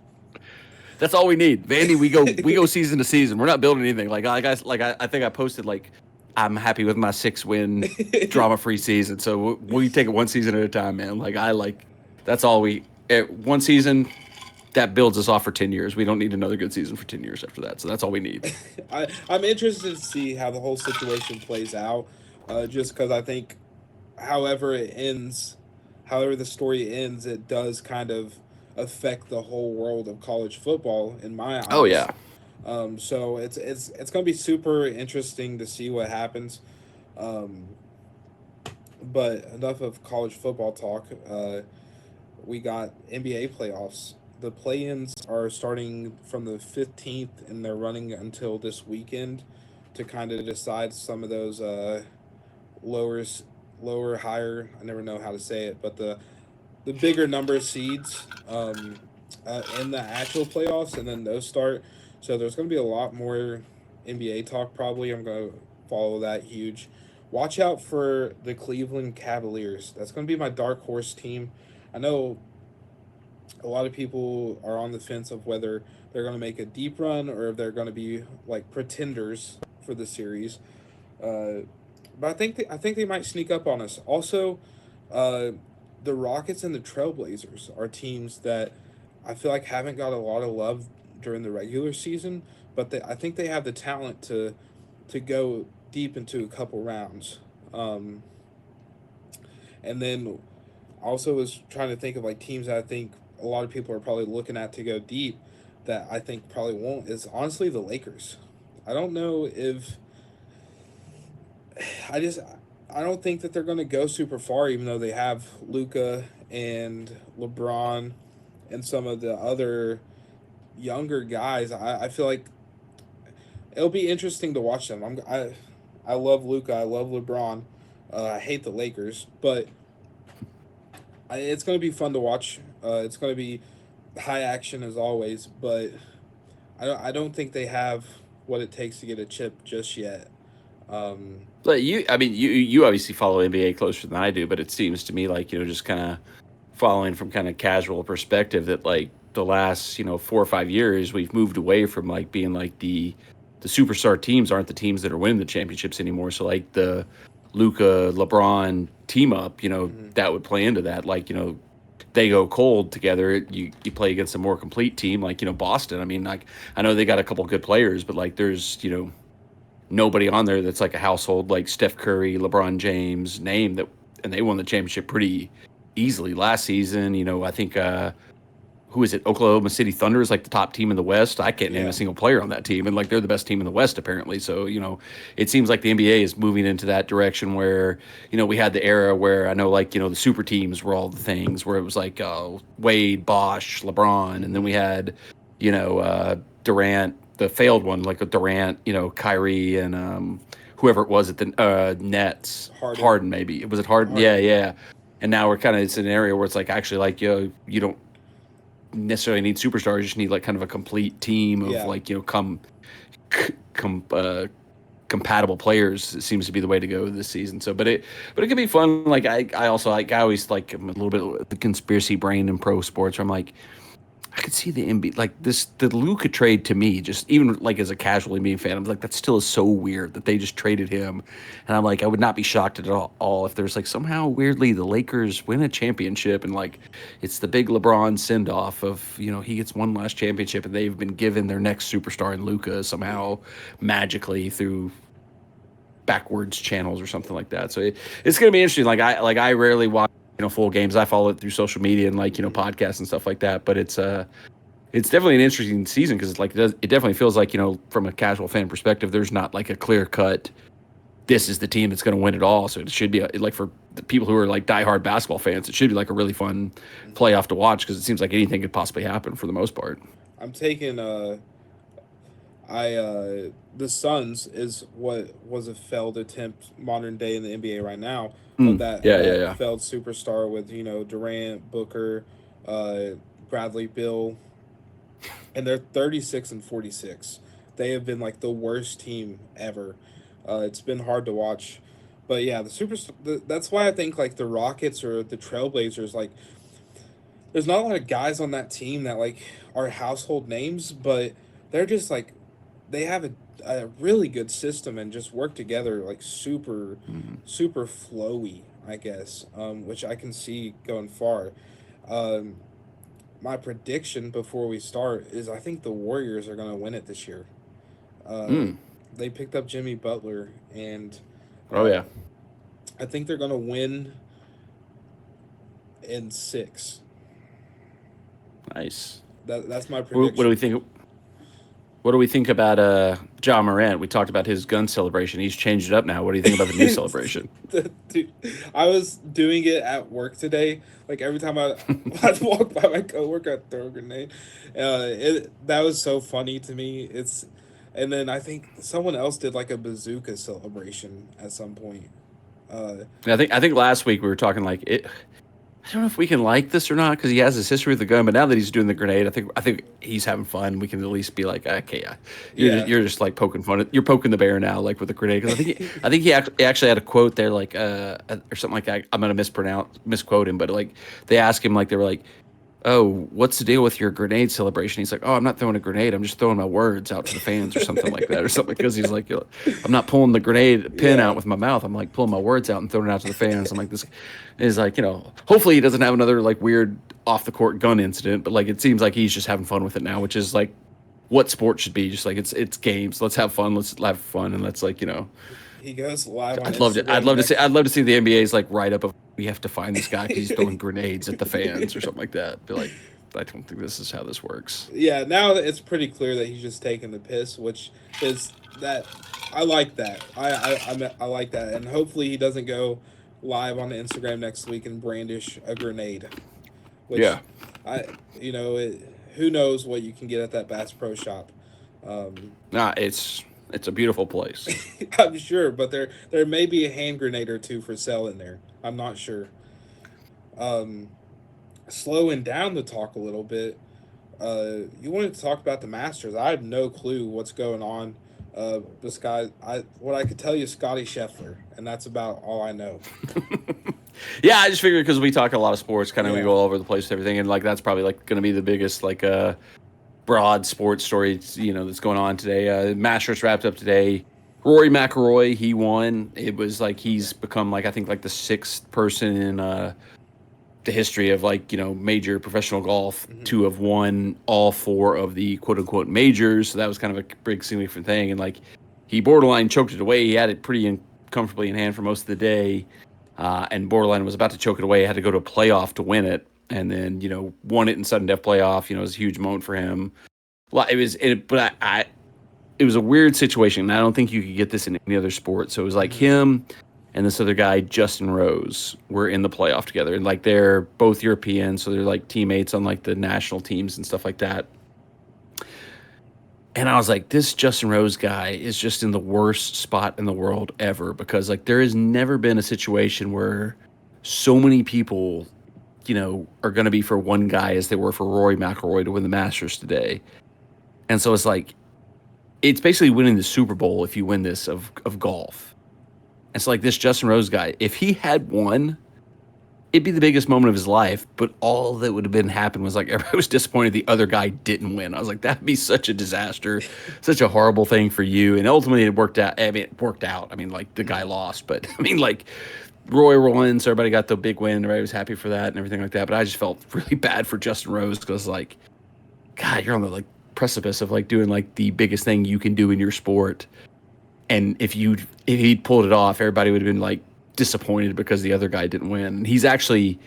That's all we need. Vandy, we go season to season. We're not building anything. I think I posted, like, I'm happy with my 6-win drama-free season. So we take it one season at a time, man. That's all one season. That builds us off for 10 years. We don't need another good season for 10 years after that. So that's all we need. I'm interested to see how the whole situation plays out, just because I think however the story ends, it does kind of affect the whole world of college football in my eyes. Oh, yeah. So it's going to be super interesting to see what happens. But enough of college football talk. We got NBA playoffs. The play-ins are starting from the 15th, and they're running until this weekend to kind of decide some of those lower, higher. I never know how to say it, but the bigger number of seeds in the actual playoffs, and then those start. So there's going to be a lot more NBA talk probably. I'm going to follow that huge. Watch out for the Cleveland Cavaliers. That's going to be my dark horse team. I know a lot of people are on the fence of whether they're going to make a deep run or if they're going to be like pretenders for the series. But I think they might sneak up on us. Also, the Rockets and the Trailblazers are teams that I feel like haven't got a lot of love during the regular season, but I think they have the talent to go deep into a couple rounds. And then also was trying to think of like teams that I think a lot of people are probably looking at to go deep that I think probably won't, is honestly the Lakers. I don't know if I don't think that they're going to go super far, even though they have Luka and LeBron and some of the other younger guys. I feel like it'll be interesting to watch them. I love Luka. I love LeBron. I hate the Lakers, but it's going to be fun to watch. It's going to be high action as always, but I don't think they have what it takes to get a chip just yet. But you obviously follow NBA closer than I do, but it seems to me like, just kind of following from kind of casual perspective that like the last, 4 or 5 years, we've moved away from like being like the superstar teams aren't the teams that are winning the championships anymore. So like the Luka, LeBron team up, that would play into that. Like, they go cold together. You play against a more complete team like, Boston. I mean, like, I know they got a couple good players, but like there's, nobody on there that's like a household like Steph Curry, LeBron James name and they won the championship pretty easily last season. I think who is it? Oklahoma City Thunder is like the top team in the West. I can't name Yeah. a single player on that team, and like they're the best team in the West apparently. So it seems like the NBA is moving into that direction where we had the era where I know like the super teams were all the things where it was like Wade, Bosh, LeBron, and then we had Durant, the failed one like with Durant, Kyrie, and whoever it was at the Nets, Harden maybe. Was it Harden? Yeah, yeah. And now we're kind of it's an area where it's like actually like you don't necessarily need superstars. You just need like kind of a complete team of like compatible players. It seems to be the way to go this season. So, but it can be fun. Like I also like I always like I'm a little bit of the conspiracy brain in pro sports. Where I'm like I could see the NBA like this. The Luka trade to me, just even like as a casual NBA fan, I'm like that still is so weird that they just traded him, and I'm like I would not be shocked at all if there's like somehow weirdly the Lakers win a championship and like it's the big LeBron send off of he gets one last championship and they've been given their next superstar in Luka somehow magically through backwards channels or something like that. So it's gonna be interesting. Like I rarely watch full games. I follow it through social media and like podcasts and stuff like that. But it's definitely an interesting season because it's like it definitely feels like from a casual fan perspective, there's not like a clear cut. This is the team that's going to win it all. So it should be like for the people who are like diehard basketball fans, it should be like a really fun playoff to watch because it seems like anything could possibly happen for the most part. I'm taking the Suns is what was a failed attempt modern day in the NBA right now of that failed superstar with Durant, Booker, Bradley Beal, and they're 36-46. They have been like the worst team ever. It's been hard to watch, but yeah, that's why I think like the Rockets or the Trailblazers, like there's not a lot of guys on that team that like are household names, but they're just like they have a really good system and just work together like super flowy, I guess, which I can see going far. Um, my prediction before we start is I think the Warriors are going to win it this year. They picked up Jimmy Butler, and I think they're going to win in 6. Nice. That's my prediction. What do we think? What do we think about Ja Morant? We talked about his gun celebration. He's changed it up now. What do you think about the new celebration? Dude, I was doing it at work today. Like every time I'd walk by my coworker, I'd throw a grenade. That was so funny to me. And then I think someone else did like a bazooka celebration at some point. I think last week we were talking like it. I don't know if we can like this or not because he has his history with the gun. But now that he's doing the grenade, I think he's having fun. We can at least be like, okay, you're just like poking fun. You're poking the bear now, like with the grenade. Because I think he actually had a quote there, like or something like that. I'm gonna misquote him, but like they asked him, like they were like, oh, what's the deal with your grenade celebration? He's like, oh, I'm not throwing a grenade. I'm just throwing my words out to the fans or something like that or something. Because he's like, I'm not pulling the grenade pin out with my mouth. I'm like pulling my words out and throwing it out to the fans. I'm like, this is like, hopefully he doesn't have another like weird off the court gun incident. But like, it seems like he's just having fun with it now, which is like what sports should be. Just like it's games. Let's have fun. Let's have fun. And let's like, He goes live on I'd love to see the NBA's like write up of we have to find this guy because he's throwing grenades at the fans or something like that. Be like, I don't think this is how this works. Yeah, now it's pretty clear that he's just taking the piss, which is that I like that. I like that, and hopefully he doesn't go live on the Instagram next week and brandish a grenade. Which who knows what you can get at that Bass Pro Shop. It's a beautiful place. I'm sure, but there may be a hand grenade or two for sale in there. I'm not sure. Slowing down the talk a little bit, you wanted to talk about the Masters. I have no clue what's going on. This guy, what I could tell you is Scotty Scheffler, and that's about all I know. Yeah, I just figured because we talk a lot of sports, kind of we go all over the place with everything, and like that's probably like going to be the biggest like broad sports story that's going on today. Masters wrapped up today. Rory McIlroy, he won. It was like he's become like I think like the 6th person in the history of like major professional golf to have won all 4 of the quote unquote majors. So that was kind of a big significant thing, and like he borderline choked it away. He had it pretty comfortably in hand for most of the day, and borderline was about to choke it away. Had to go to a playoff to win it. and then won it in sudden death playoff. It was a huge moment for him. It was a weird situation, and I don't think you could get this in any other sport. So it was like him and this other guy, Justin Rose, were in the playoff together, and like they're both European, so they're like teammates on like the national teams and stuff like that. And I was like, this Justin Rose guy is just in the worst spot in the world ever, because like there has never been a situation where so many people, are going to be for one guy as they were for Rory McIlroy to win the Masters today. And so it's like, it's basically winning the Super Bowl if you win this of golf. It's like this Justin Rose guy, if he had won, it'd be the biggest moment of his life, but all that would have been happened was like everybody was disappointed the other guy didn't win. I was like, that'd be such a disaster, such a horrible thing for you. And ultimately it worked out. I mean, it worked out. I mean, like the guy lost, but I mean, like Roy won, so everybody got the big win. Everybody was happy for that and everything like that. But I just felt really bad for Justin Rose because, like, God, you're on the like precipice of like doing like the biggest thing you can do in your sport. And if he'd pulled it off, everybody would have been like disappointed because the other guy didn't win. He's actually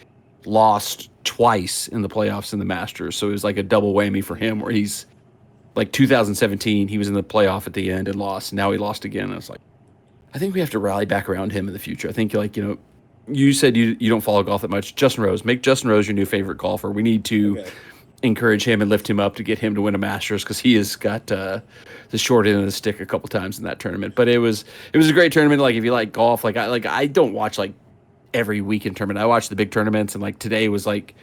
lost twice in the playoffs in the Masters, so it was like a double whammy for him. Where he's like 2017, he was in the playoff at the end and lost. Now he lost again. And I was like, I think we have to rally back around him in the future. I think you said you don't follow golf that much. Justin Rose, make Justin Rose your new favorite golfer. We need to encourage him and lift him up to get him to win a Masters, because he has got the short end of the stick a couple times in that tournament. But it was a great tournament. Like if you like golf, I don't watch like every weekend tournament. I watch the big tournaments, and like today was like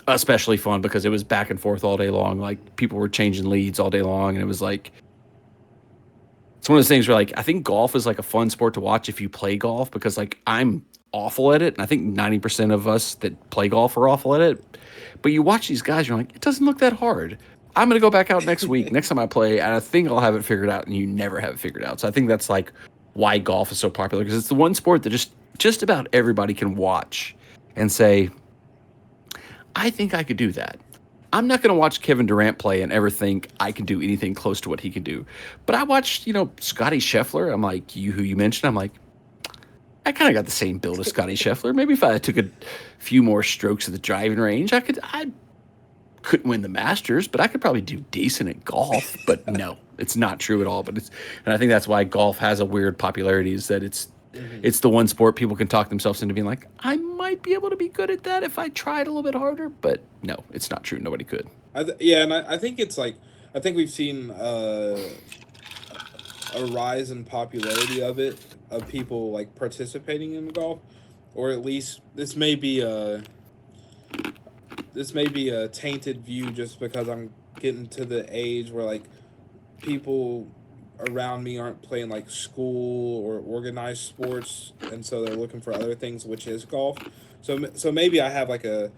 especially fun because it was back and forth all day long. Like people were changing leads all day long, and it was like, it's one of those things where like I think golf is like a fun sport to watch if you play golf, because like I'm awful at it, and I think 90% of us that play golf are awful at it. But you watch these guys, you're like, it doesn't look that hard. I'm going to go back out next week, next time I play, and I think I'll have it figured out, and you never have it figured out. So I think that's like why golf is so popular, because it's the one sport that just about everybody can watch and say, I think I could do that. I'm not going to watch Kevin Durant play and ever think I can do anything close to what he can do. But I watched, Scotty Scheffler. I'm like, who you mentioned, I'm like, I kind of got the same build as Scotty Scheffler. Maybe if I took a few more strokes at the driving range, I couldn't win the Masters, but I could probably do decent at golf. But no, it's not true at all. And I think that's why golf has a weird popularity, is that it's the one sport people can talk themselves into being like, I might be able to be good at that if I tried a little bit harder. But no, it's not true. Nobody could. And I think it's like, I think we've seen a rise in popularity of people like participating in golf, or at least this may be a tainted view just because I'm getting to the age where like people around me aren't playing like school or organized sports, and so they're looking for other things, which is golf. So maybe I have like a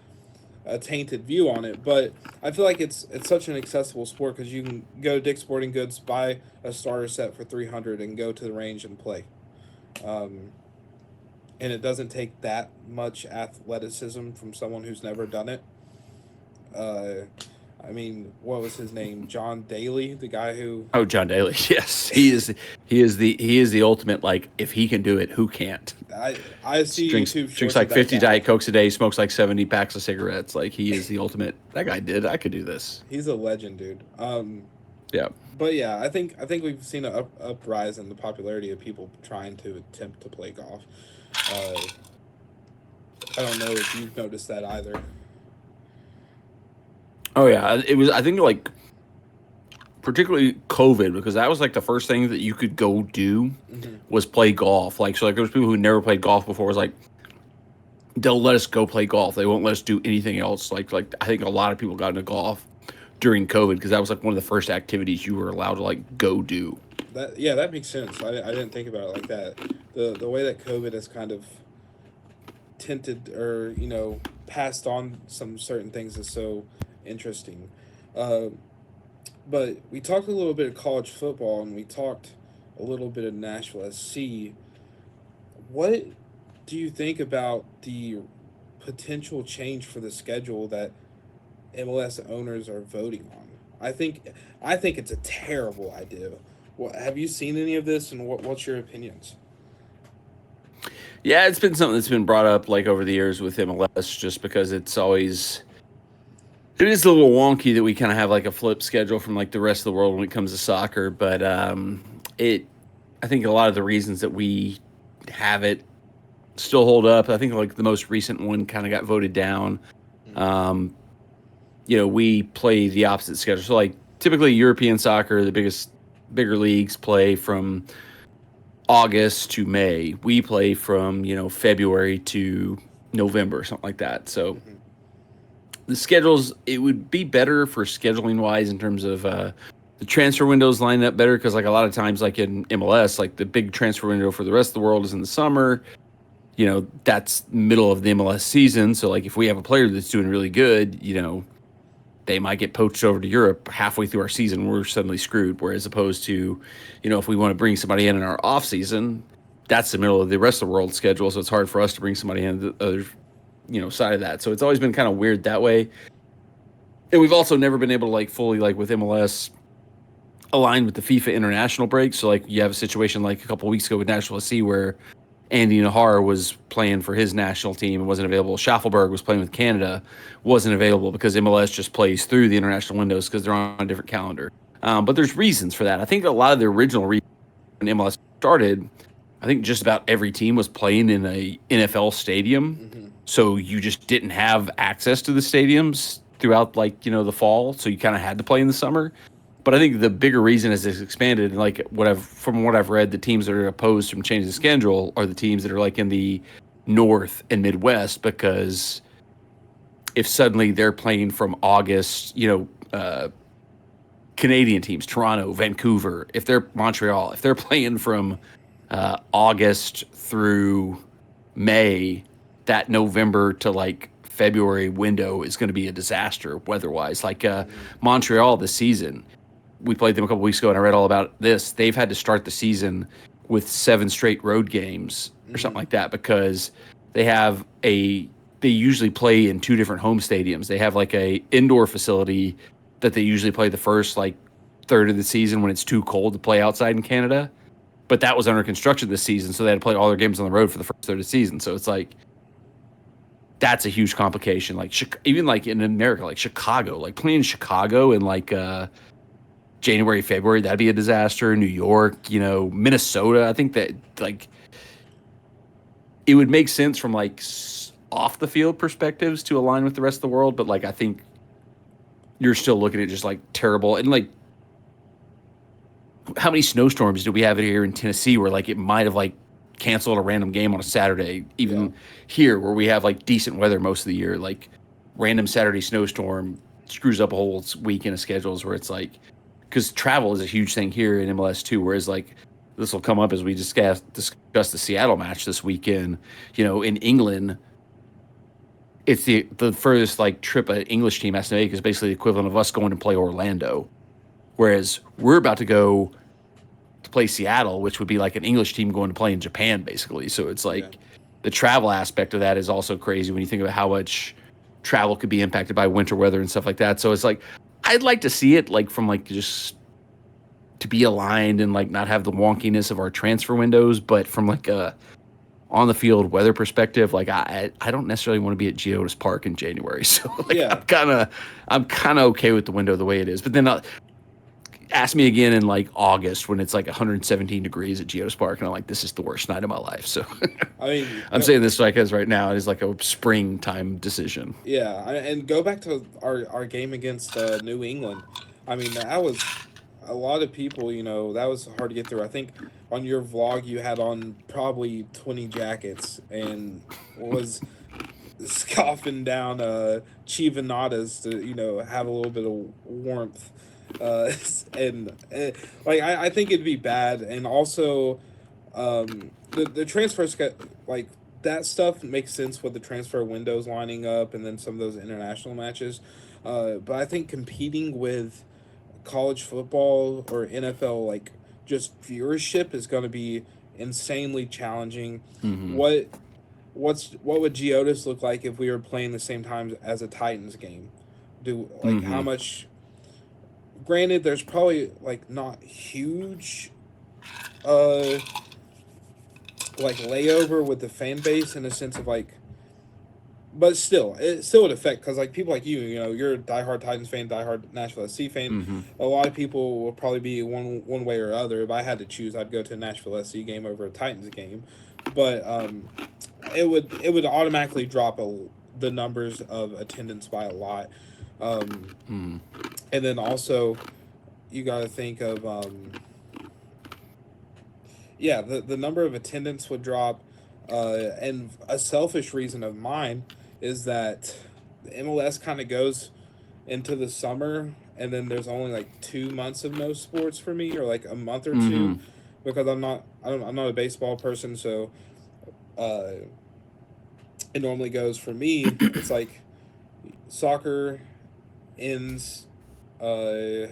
tainted view on it, but I feel like it's such an accessible sport because you can go to Dick's Sporting Goods, buy a starter set for $300, and go to the range and play. And it doesn't take that much athleticism from someone who's never done it. I mean, what was his name? John Daly, the guy who. Oh, John Daly. Yes, he is the ultimate. Like, if he can do it, who can't? I see drinks like 50 Diet Cokes a day, smokes like 70 packs of cigarettes. Like, he is the ultimate. That guy did. I could do this. He's a legend, dude. Yeah. But yeah, I think we've seen an uprise in the popularity of people trying to attempt to play golf. I don't know if you've noticed that either. Oh yeah, it was. I think like particularly COVID, because that was like the first thing that you could go do was play golf. Like, so like there was people who never played golf before. Was like, they'll let us go play golf. They won't let us do anything else. Like I think a lot of people got into golf during COVID because that was like one of the first activities you were allowed to like go do. That makes sense. I didn't think about it like that. The way that COVID has kind of tinted or passed on some certain things is so interesting. But we talked a little bit of college football, and we talked a little bit of Nashville SC. What do you think about the potential change for the schedule that MLS owners are voting on? I think it's a terrible idea. Have you seen any of this, and what's your opinions? Yeah, it's been something that's been brought up like over the years with MLS, just because it is a little wonky that we kind of have like a flip schedule from like the rest of the world when it comes to soccer. But it, I think a lot of the reasons that we have it still hold up. I think like the most recent one kind of got voted down. Um, we play the opposite schedule. So like typically European soccer, bigger leagues play from August to May. We play from, February to November, something like that. So Mm-hmm. the schedules, it would be better for scheduling wise in terms of the transfer windows lining up better, because like a lot of times like in MLS, like the big transfer window for the rest of the world is in the summer. That's middle of the MLS season. So like if we have a player that's doing really good, they might get poached over to Europe halfway through our season. We're suddenly screwed. Whereas opposed to, if we want to bring somebody in our off season, that's the middle of the rest of the world schedule. So it's hard for us to bring somebody in the other, side of that. So it's always been kind of weird that way. And we've also never been able to like fully like with MLS align with the FIFA international break. So like you have a situation like a couple of weeks ago with National SC where Andy Nahar was playing for his national team and wasn't available. Schaffelberg was playing with Canada, wasn't available because MLS just plays through the international windows because they're on a different calendar. But there's reasons for that. I think a lot of the original reasons when MLS started, I think just about every team was playing in a NFL stadium. Mm-hmm. So you just didn't have access to the stadiums throughout the fall. So you kind of had to play in the summer. But I think the bigger reason is it's expanded, and like from what I've read, the teams that are opposed from changing the schedule are the teams that are like in the North and Midwest, because if suddenly they're playing from August, Canadian teams, Toronto, Vancouver, if they're Montreal, if they're playing from August through May, that November to like February window is going to be a disaster weather-wise. Like Montreal this season, we played them a couple weeks ago, and I read all about this. They've had to start the season with 7 straight road games or something like that, because they usually play in 2 different home stadiums. They have like a indoor facility that they usually play the first like third of the season when it's too cold to play outside in Canada. But that was under construction this season, so they had to play all their games on the road for the first third of the season. So it's like that's a huge complication. Like even like in America, like Chicago, like playing in Chicago in like January, February, that'd be a disaster. New York, Minnesota. I think that like it would make sense from like off the field perspectives to align with the rest of the world, but like I think you're still looking at just like terrible. And like how many snowstorms do we have here in Tennessee where like it might have like canceled a random game on a Saturday, even here where we have like decent weather most of the year, like random Saturday snowstorm screws up a whole weekend of schedules where it's like, because travel is a huge thing here in MLS too, whereas like this will come up as we discuss the Seattle match this weekend. In England, it's the furthest like trip an English team has to make is basically the equivalent of us going to play Orlando, whereas we're about to go to play Seattle, which would be like an English team going to play in Japan, basically. So it's like the travel aspect of that is also crazy when you think about how much travel could be impacted by winter weather and stuff like that. So it's like I'd like to see it like from like just to be aligned and like not have the wonkiness of our transfer windows, but from like a on the field weather perspective, like I don't necessarily want to be at Geodis Park in January. So like I'm kind of okay with the window the way it is. But then ask me again in like August when it's like 117 degrees at Geodis Park, and I'm like, this is the worst night of my life. So I mean, I'm saying this like as right now it is like a springtime decision. yeah, and go back to our game against New England. I mean, that was a lot of people. That was hard to get through. I think on your vlog you had on probably 20 jackets and was scoffing down chivanadas to have a little bit of warmth, uh, and like I think it'd be bad, and also the transfers get like that stuff makes sense with the transfer windows lining up and then some of those international matches, but I think competing with college football or NFL like just viewership is going to be insanely challenging. Mm-hmm. What would Geodis look like if we were playing the same time as a Titans game? How much? Granted, there's probably like not huge, uh, like layover with the fan base in a sense of like, but still, it still would affect because like people like you know, you're a diehard Titans fan, diehard Nashville SC fan. Mm-hmm. A lot of people will probably be one way or other. If I had to choose, I'd go to a Nashville SC game over a Titans game, but it would automatically drop the numbers of attendance by a lot, Mm. and then also you got to think of yeah, the number of attendance would drop, and a selfish reason of mine is that the MLS kind of goes into the summer, and then there's only like 2 months of no sports for me, or like a month or two, Mm-hmm. because I'm not a baseball person, so uh, it normally goes for me. It's like soccer ends. I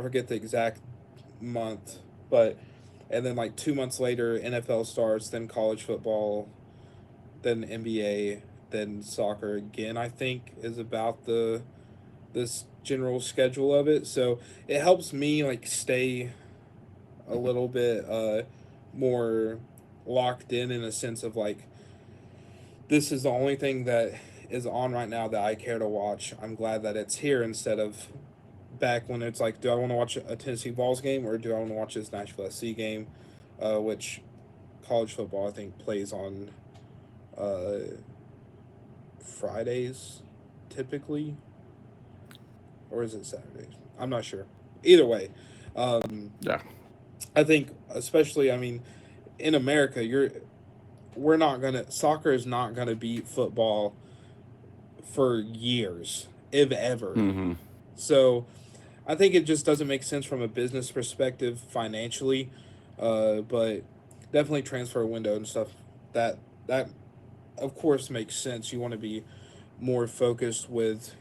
forget the exact month, but and then like 2 months later, NFL starts, then college football, then NBA, then soccer again. I think is about this general schedule of it. So it helps me like stay a little bit more locked in a sense of like this is the only thing that is on right now that I care to watch. I'm glad that it's here instead of back when it's like, do I want to watch a Tennessee Vols game or do I want to watch this Nashville SC game, which college football I think plays on uh, Fridays typically, or is it Saturdays? I'm not sure. Either way, Yeah. I think especially I mean in America we're not gonna soccer is not gonna beat football for years if ever. Mm-hmm. So I think it just doesn't make sense from a business perspective financially, but definitely transfer window and stuff. That of course makes sense. You want to be more focused with,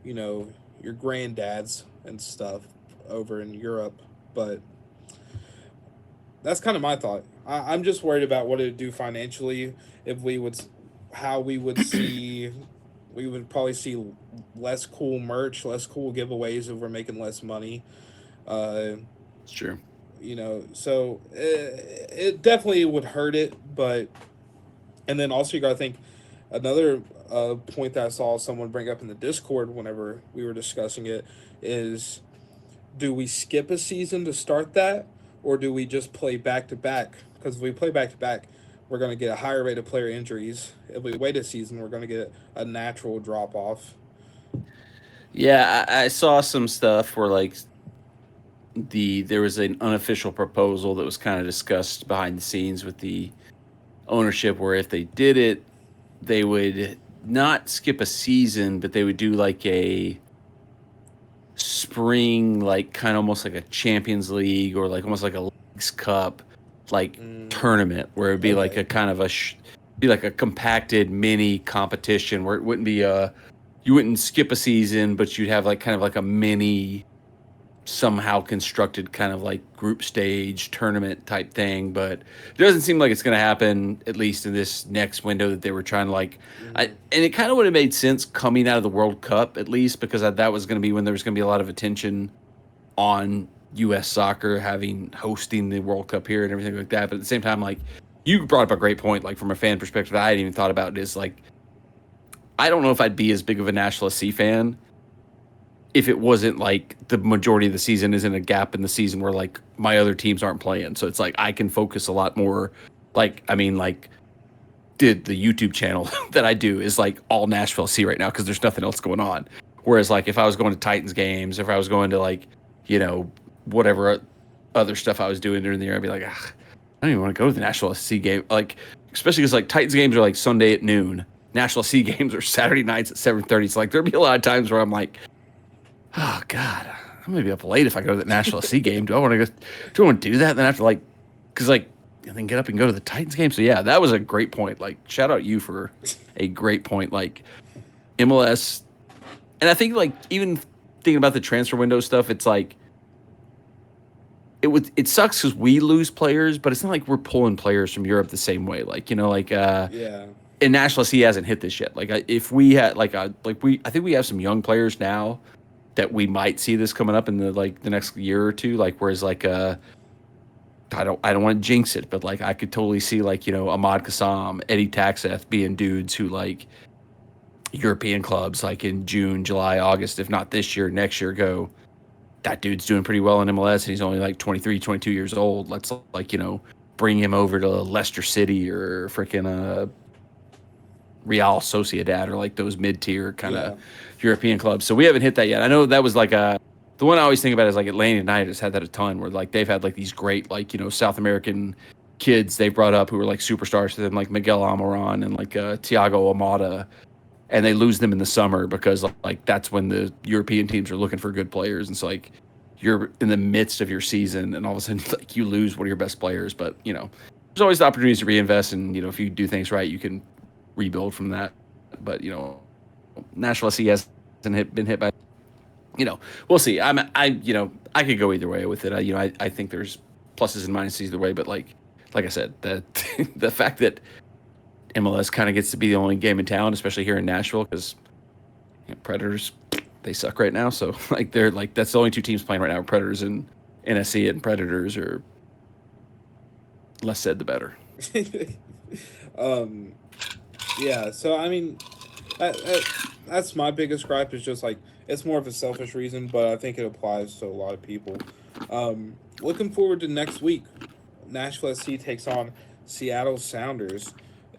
you know, your granddads and stuff over in Europe, but that's kind of my thought. I'm just worried about what it would do financially if we would, how we would see, we would probably see less cool merch, less cool giveaways if we're making less money. Uh, It's true. you know, so it definitely would hurt it, but and then also you got to think another point that I saw someone bring up in the Discord whenever we were discussing it is do we skip a season to start that, or do we just play back to back? Because if we play back to back, we're going to get a higher rate of player injuries. If we wait a season, we're going to get a natural drop off. Yeah, I saw some stuff where like there was an unofficial proposal that was kind of discussed behind the scenes with the ownership, where if they did it, they would not skip a season, but they would do like a spring, like kind of almost like a Champions League or like almost like a Leagues Cup like tournament, where it'd be like Okay. a kind of be like a compacted mini competition where it wouldn't be you wouldn't skip a season, but you'd have like kind of like a mini somehow constructed kind of like group stage tournament type thing, but it doesn't seem like it's going to happen, at least in this next window that they were trying to like and it kind of would have made sense coming out of the World Cup, at least because that was going to be when there was going to be a lot of attention on US soccer hosting the World Cup here and everything like that. But at the same time, like, you brought up a great point, like from a fan perspective I hadn't even thought about, is like, I don't know if I'd be as big of a National SC fan if it wasn't like the majority of the season is in a gap in the season where like my other teams aren't playing. So it's like I can focus a lot more. Like, I mean, like, the YouTube channel that I do is like all Nashville SC right now because there's nothing else going on. Whereas like if I was going to Titans games, if I was going to like, you know, whatever other stuff I was doing during the year, I'd be like, I don't even want to go to the National SC game. Like, especially because like Titans games are like Sunday at noon. National SC games are Saturday nights at 7:30. So like there'd be a lot of times where I'm like, oh God, I'm gonna be up late if I go to the National SC game. Do I want to go? Do I want to do that? And then I have to like, because like, and then get up and go to the Titans game. So yeah, that was a great point. Like, shout out you for a great point. Like, MLS, and I think like even thinking about the transfer window stuff, it's like it sucks because we lose players, but it's not like we're pulling players from Europe the same way. Like, you know, like Yeah. and National SC hasn't hit this yet. Like if we had I think we have some young players now that we might see this coming up in the next year or two. Like whereas like I don't want to jinx it, but like I could totally see like, Ahmad Kassam, Eddie Taxeth being dudes who like European clubs like in June, July, August, if not this year, next year go, that dude's doing pretty well in MLS and he's only like 23, 22 years old. Let's like, bring him over to Leicester City or freaking Real Sociedad or like those mid-tier kind of European clubs. So we haven't hit that yet. I know that was like the one I always think about is like Atlanta United has had that a ton where like they've had like these great like, South American kids they brought up who were like superstars to them, like Miguel Almiron and like Thiago Almada, and they lose them in the summer because like that's when the European teams are looking for good players. And so like you're in the midst of your season and all of a sudden like you lose one of your best players. But, there's always the opportunities to reinvest and, if you do things right, you can rebuild from that. But, Nashville SC hasn't been hit by, we'll see. I could go either way with it. I think there's pluses and minuses either way. But like I said, the fact that MLS kind of gets to be the only game in town, especially here in Nashville, because Predators, they suck right now. So like they're like that's the only two teams playing right now. Predators and NSC, and Predators are less said the better. Yeah. So I mean, that's my biggest gripe is just like it's more of a selfish reason, but I think it applies to a lot of people. Looking forward to next week. Nashville SC takes on Seattle Sounders,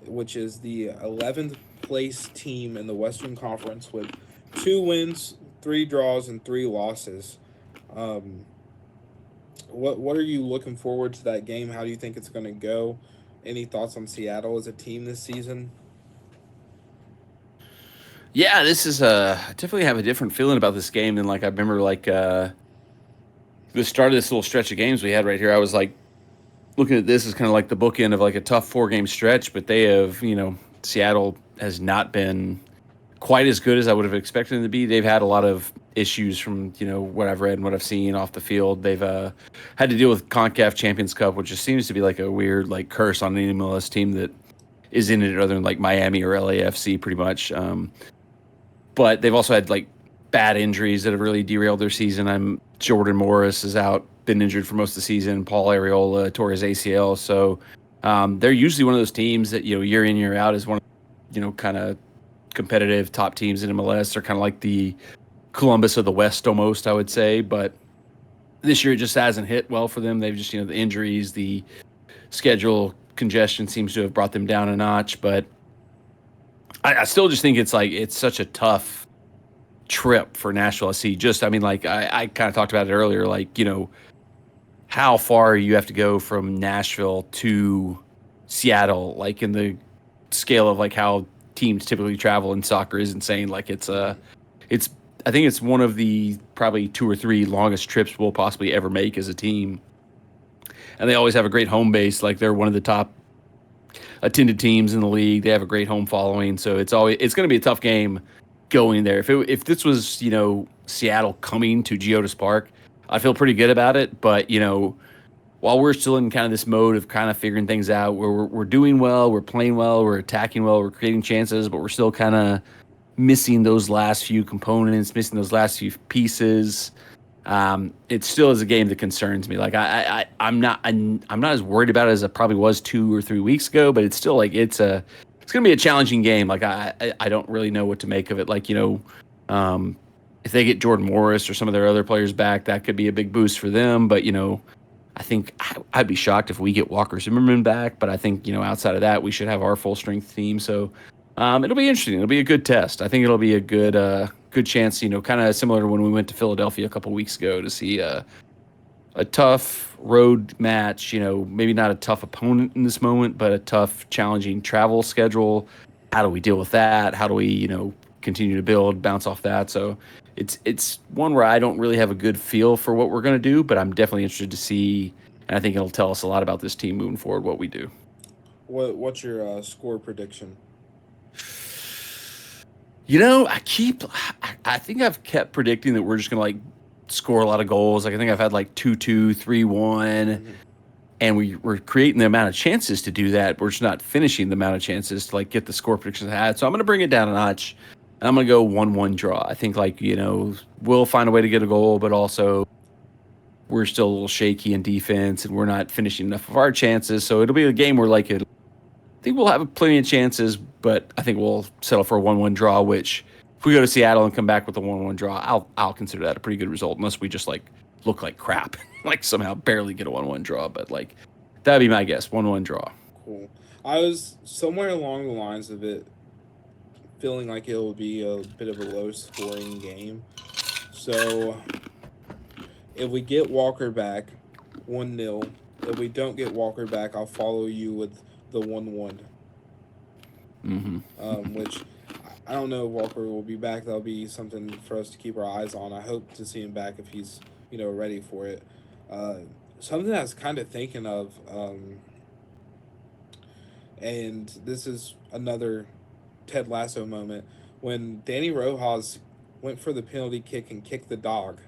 which is the 11th place team in the Western Conference with 2 wins, 3 draws, and 3 losses. What are you looking forward to that game? How do you think it's going to go? Any thoughts on Seattle as a team this season? Yeah, this is I definitely have a different feeling about this game than like I remember like the start of this little stretch of games we had right here. I was like looking at this as kind of like the bookend of like a tough 4-game stretch, but they have, Seattle has not been quite as good as I would have expected them to be. They've had a lot of issues from, what I've read and what I've seen off the field. They've had to deal with CONCACAF Champions Cup, which just seems to be like a weird like curse on any MLS team that is in it other than like Miami or LAFC pretty much. But they've also had like bad injuries that have really derailed their season. Jordan Morris is out, been injured for most of the season. Paul Arriola tore his ACL. So they're usually one of those teams that, year in, year out is one of, kind of competitive top teams in MLS. They're kind of like the Columbus of the West almost, I would say. But this year it just hasn't hit well for them. They've just, the injuries, the schedule congestion seems to have brought them down a notch. But I still just think it's such a tough trip for Nashville SC. I kind of talked about it earlier, how far you have to go from Nashville to Seattle, like in the scale of like how teams typically travel in soccer is insane. Like I think it's one of the probably 2 or 3 longest trips we'll possibly ever make as a team. And they always have a great home base. Like they're one of the top attended teams in the league. They have a great home following. So it's going to be a tough game going there. If this was, Seattle coming to Geodis Park, I feel pretty good about it. But, while we're still in kind of this mode of kind of figuring things out, where we're doing well, we're playing well, we're attacking well, we're creating chances, but we're still kind of missing those last few components, missing those last few pieces. It still is a game that concerns me. Like I'm not as worried about it as I probably was 2 or 3 weeks ago, but it's still like it's going to be a challenging game. Like I don't really know what to make of it. Like, if they get Jordan Morris or some of their other players back, that could be a big boost for them. But, I think I'd be shocked if we get Walker Zimmerman back. But I think, outside of that, we should have our full strength team. So it'll be interesting. It'll be a good test. I think it'll be a good chance, kind of similar to when we went to Philadelphia a couple weeks ago to see a tough road match, maybe not a tough opponent in this moment, but a tough, challenging travel schedule. How do we deal with that? How do we, continue to build, bounce off that? So it's one where I don't really have a good feel for what we're going to do, but I'm definitely interested to see, and I think it'll tell us a lot about this team moving forward, what we do. What's your score prediction? I think I've kept predicting that we're just going to like score a lot of goals. Like I think I've had like 2-2, 3-1, and we're creating the amount of chances to do that. We're just not finishing the amount of chances to like get the score predictions I had. So I'm going to bring it down a notch. And I'm going to go 1-1 draw. I think we'll find a way to get a goal, but also we're still a little shaky in defense and we're not finishing enough of our chances. So it'll be a game where like I think we'll have plenty of chances, but I think we'll settle for a 1-1 draw, which if we go to Seattle and come back with a 1-1 draw, I'll consider that a pretty good result, unless we just like look like crap, like somehow barely get a 1-1 draw. But like that'd be my guess, 1-1 draw. Cool. I was somewhere along the lines of it feeling like it will be a bit of a low scoring game. So if we get Walker back, 1-0. If we don't get Walker back, I'll follow you with the 1-1. Which I don't know if Walker will be back. That'll be something for us to keep our eyes on. I hope to see him back if he's ready for it. Something I was kind of thinking of, and this is another Ted Lasso moment, when Danny Rojas went for the penalty kick and kicked the dog.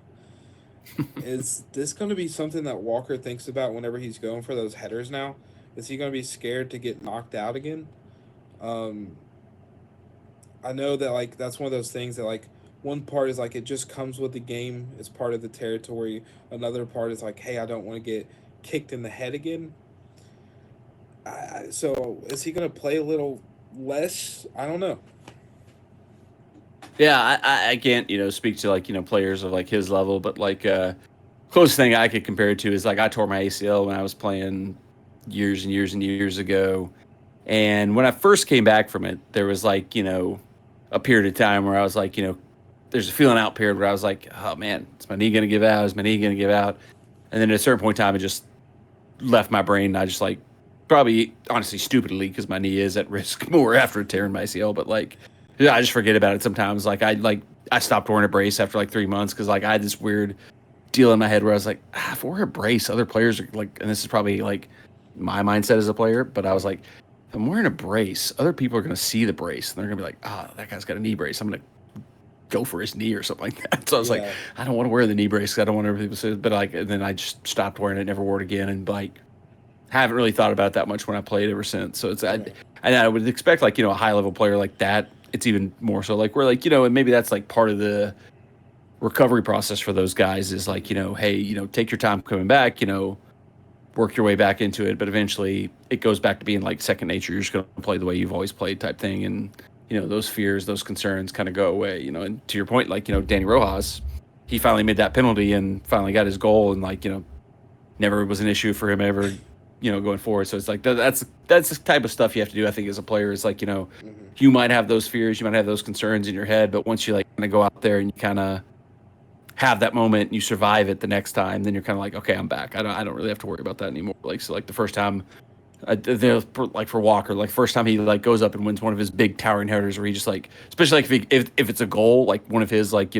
Is this going to be something that Walker thinks about whenever he's going for those headers now? Is he going to be scared to get knocked out again? I know that like that's one of those things that like one part is like it just comes with the game, it's part of the territory. Another part is like, hey, I don't want to get kicked in the head again. So is he going to play a little less? I don't know. Yeah, I can't, speak to like, players of like his level, but like closest thing I could compare it to is like I tore my ACL when I was playing years and years and years ago. And when I first came back from it, there was like, a period of time where I was like, there's a feeling out period where I was like, oh man, is my knee going to give out? Is my knee going to give out? And then at a certain point in time, it just left my brain. And I just like, probably honestly stupidly, because my knee is at risk more after tearing my ACL, but like, yeah, I just forget about it sometimes. Like I stopped wearing a brace after like 3 months because like I had this weird deal in my head where I was like, if I wear a brace, other players are like, and this is probably like my mindset as a player, but I was like, if I'm wearing a brace, other people are going to see the brace and they're going to be like, that guy's got a knee brace. I'm going to go for his knee or something like that. So I was like, I don't want to wear the knee brace because I don't want everybody to say, but like, and then I just stopped wearing it, never wore it again, and like haven't really thought about it that much when I played ever since. So it's and I would expect like a high level player like that. It's even more so like we're like, and maybe that's like part of the recovery process for those guys is like, hey, take your time coming back, work your way back into it. But eventually it goes back to being like second nature. You're just going to play the way you've always played type thing. And, those fears, those concerns kind of go away, and to your point, like, Danny Rojas, he finally made that penalty and finally got his goal. And like, never was an issue for him ever, going forward. So it's like, that's the type of stuff you have to do, I think, as a player. Is like, you might have those fears, you might have those concerns in your head, but once you like kind of go out there and you kind of have that moment and you survive it the next time, then you're kind of like, okay, I'm back. I don't really have to worry about that anymore. Like, so like the first time, like for Walker, like first time he like goes up and wins one of his big towering headers where he just like, especially like if it's a goal, like one of his like,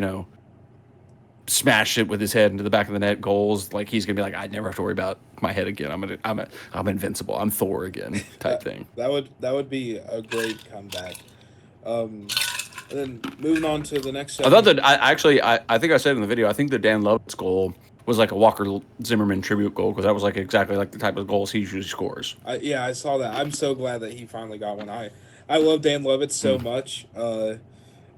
smash it with his head into the back of the net goals, like he's gonna be like, I never have to worry about my head again. I'm invincible. I'm Thor again type thing. That would be a great comeback. And then moving on to the next segment. I thought that I think I said in the video, I think the Dan Lovett's goal was like a Walker Zimmerman tribute goal because that was like exactly like the type of goals he usually scores. I saw that. I'm so glad that he finally got one. I love Dan Lovett so much.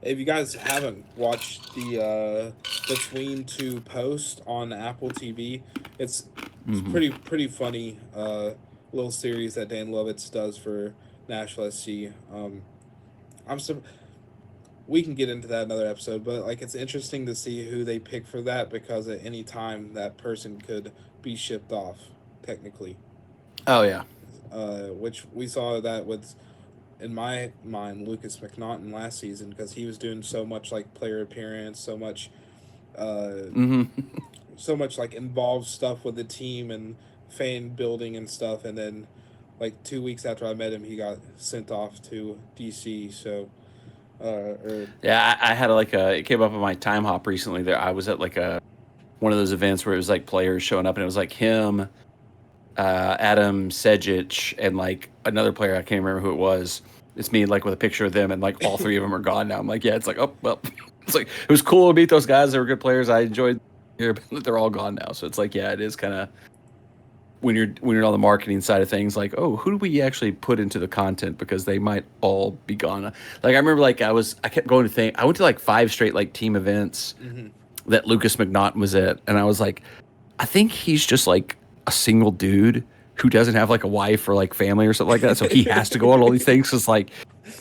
If you guys haven't watched the Between Two post on Apple TV, it's pretty funny little series that Dan Lovett does for Nashville SC. We can get into that another episode, but like it's interesting to see who they pick for that because at any time that person could be shipped off, technically. Oh yeah. Which we saw that with, in my mind, Lucas McNaughton last season because he was doing so much like player appearance, so much like involved stuff with the team and fan building and stuff, and then like 2 weeks after I met him, he got sent off to DC. So, yeah, I had it came up on my time hop recently. There, I was at like one of those events where it was like players showing up, and it was like him, Adam Sejic, and like another player, I can't remember who it was. It's me like with a picture of them, and like all three of them are gone now. I'm like, yeah, it's like, oh well, it's like it was cool to meet those guys. They were good players. I enjoyed here, but they're all gone now. So it's like, yeah, it is kind of when you're on the marketing side of things, like, oh, who do we actually put into the content because they might all be gone. Like I remember, like I kept going to think. I went to like 5 straight like team events that Lucas McNaughton was at, and I was like, I think he's just like a single dude who doesn't have like a wife or like family or something like that. So he has to go on all these things. Cause like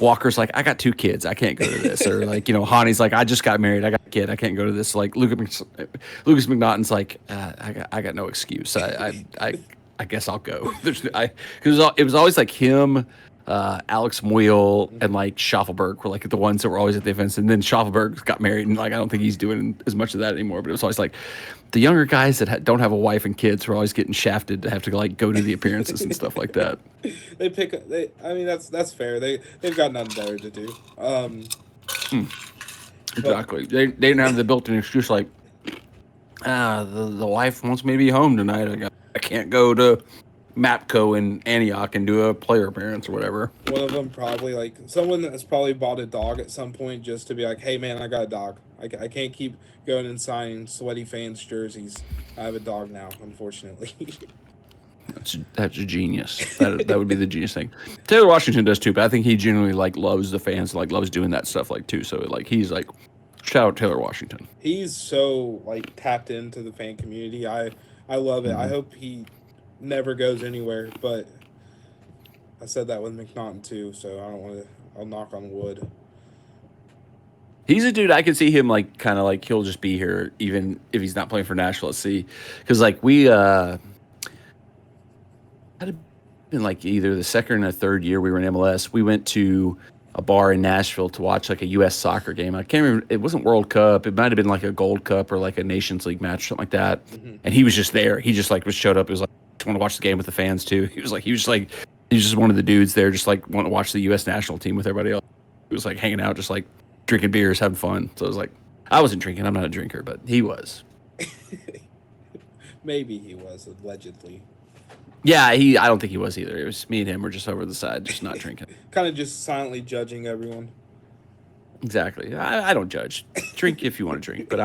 Walker's like, I got 2 kids. I can't go to this. Or like, Hani's like, I just got married. I got a kid. I can't go to this. Like Lucas McNaughton's like, I got no excuse. I guess I'll go. Cause it was always like him, Alex Moyle and like Schaffelberg were like the ones that were always at the events. And then Schaffelberg got married and like, I don't think he's doing as much of that anymore, but it was always like, the younger guys that don't have a wife and kids are always getting shafted to have to like go to the appearances and stuff like that. I mean, that's fair. They've got nothing better to do. Exactly. They didn't have the built-in excuse like, the wife wants me to be home tonight. I can't go to Mapco in Antioch and do a player appearance or whatever. One of them probably like someone that's probably bought a dog at some point just to be like, hey man, I got a dog. I can't keep going and signing sweaty fans jerseys. I have a dog now, unfortunately. That's a genius. That would be the genius thing. Taylor Washington does too, but I think he genuinely like loves the fans, like loves doing that stuff like too. So like he's like, shout out Taylor Washington. He's so like tapped into the fan community. I love it. I hope he never goes anywhere, but I said that with McNaughton too, so I don't want to. I'll knock on wood. He's a dude I could see him like kind of like he'll just be here even if he's not playing for Nashville SC, because like we had been like either the second or third year we were in MLS. We went to a bar in Nashville to watch like a U.S. soccer game. I can't remember. It wasn't World Cup. It might have been like a Gold Cup or like a Nations League match, something like that. And he was just there. He just like showed up. It was like, I want to watch the game with the fans too. He was just one of the dudes there, just like want to watch the U.S. national team with everybody else. He was like hanging out, just like drinking beers, having fun. So I was like, I wasn't drinking. I'm not a drinker, but he was. Maybe he was, allegedly. Yeah, I don't think he was either. It was me and him were just over the side, just not drinking. Kind of just silently judging everyone. Exactly. I don't judge. Drink if you want to drink, but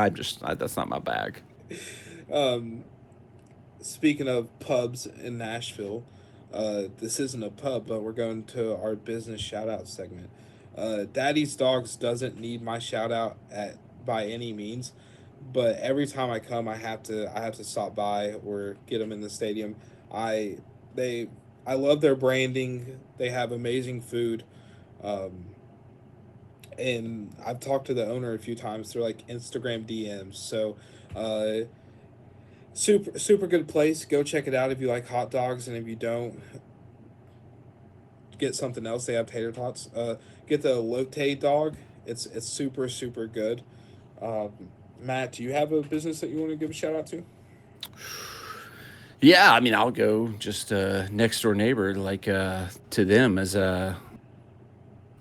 that's not my bag. Speaking of pubs in Nashville, this isn't a pub, but we're going to our business shout-out segment. Daddy's Dogs doesn't need my shout-out by any means, but every time I come, I have to stop by or get them in the stadium. I love their branding. They have amazing food, and I've talked to the owner a few times through like Instagram DMs. So, super good place. Go check it out if you like hot dogs, and if you don't, get something else. They have tater tots. Get the elote dog. It's super good. Matt, do you have a business that you want to give a shout out to? Yeah, I mean, I'll go just next door neighbor, like to them as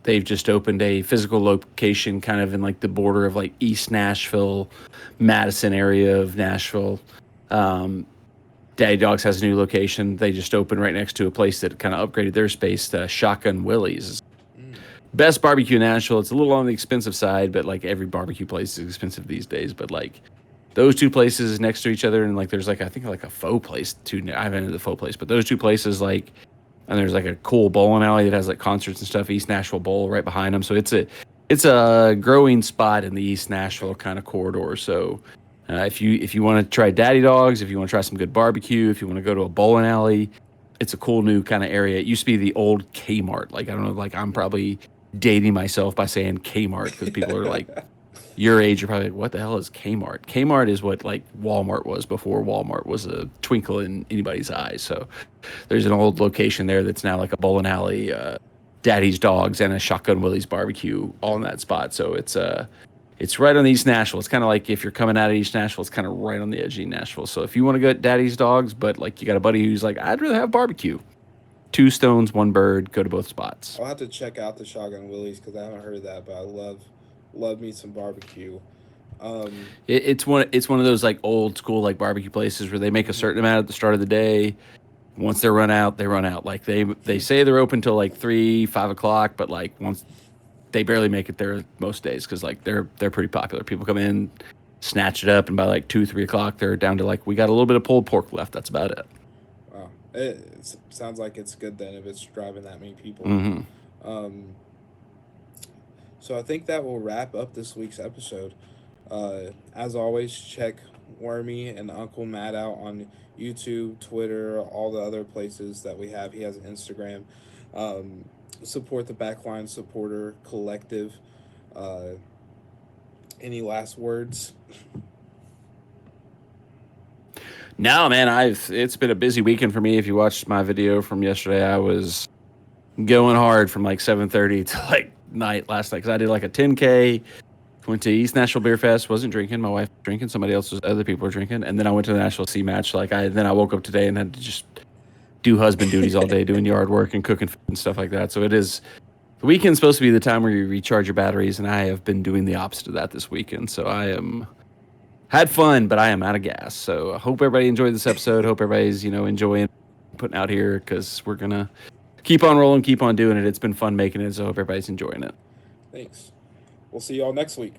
they've just opened a physical location kind of in like the border of like East Nashville, Madison area of Nashville. Daddy Dogs has a new location. They just opened right next to a place that kind of upgraded their space, Shotgun Willie's. Best barbecue in Nashville. It's a little on the expensive side, but like every barbecue place is expensive these days. But like those two places next to each other, and like there's like I think like a faux place too. I haven't entered the faux place, but those two places like, and there's like a cool bowling alley that has like concerts and stuff. East Nashville Bowl right behind them, so it's a growing spot in the East Nashville kind of corridor. So if you want to try Daddy Dogs, if you want to try some good barbecue, if you want to go to a bowling alley, it's a cool new kind of area. It used to be the old Kmart. Like I don't know, like I'm probably dating myself by saying Kmart because people are like your age are probably like, what the hell is Kmart? Kmart is what like Walmart was before Walmart was a twinkle in anybody's eyes. So there's an old location there that's now like a bowling alley, Daddy's Dogs, and a Shotgun Willie's barbecue all in that spot. So it's right on East Nashville. It's kind of like if you're coming out of East Nashville, it's kind of right on the edge of Nashville. So if you want to go at Daddy's Dogs, but like you got a buddy who's like, I'd rather have barbecue. 2 stones, 1 bird. Go to both spots. I'll have to check out the Shotgun Willie's because I haven't heard of that, but I love me some barbecue. It's one of those like old school like barbecue places where they make a certain amount at the start of the day. Once they run out, they run out. Like they say they're open till like 3, 5 o'clock, but like once they barely make it there most days because like they're pretty popular. People come in, snatch it up, and by like 2, 3 o'clock they're down to like we got a little bit of pulled pork left. That's about it. Wow, it sounds like it's good then if it's driving that many people. So I think that will wrap up this week's episode. As always, check Wormy and Uncle Matt out on YouTube, Twitter, all the other places that we have. He has an Instagram. Support the Backline Supporter Collective. Uh, any last words? No, man, it's been a busy weekend for me. If you watched my video from yesterday, I was going hard from like 7:30 to like night last night because I did like a 10K. Went to East National Beer Fest. Wasn't drinking. My wife was drinking. Other people were drinking. And then I went to the National C match. Then I woke up today and had to just do husband duties all day, doing yard work and cooking food and stuff like that. So the weekend's supposed to be the time where you recharge your batteries, and I have been doing the opposite of that this weekend. So had fun, but I am out of gas. So I hope everybody enjoyed this episode. Hope everybody's, enjoying putting out here because we're going to keep on rolling, keep on doing it. It's been fun making it, so I hope everybody's enjoying it. Thanks. We'll see y'all next week.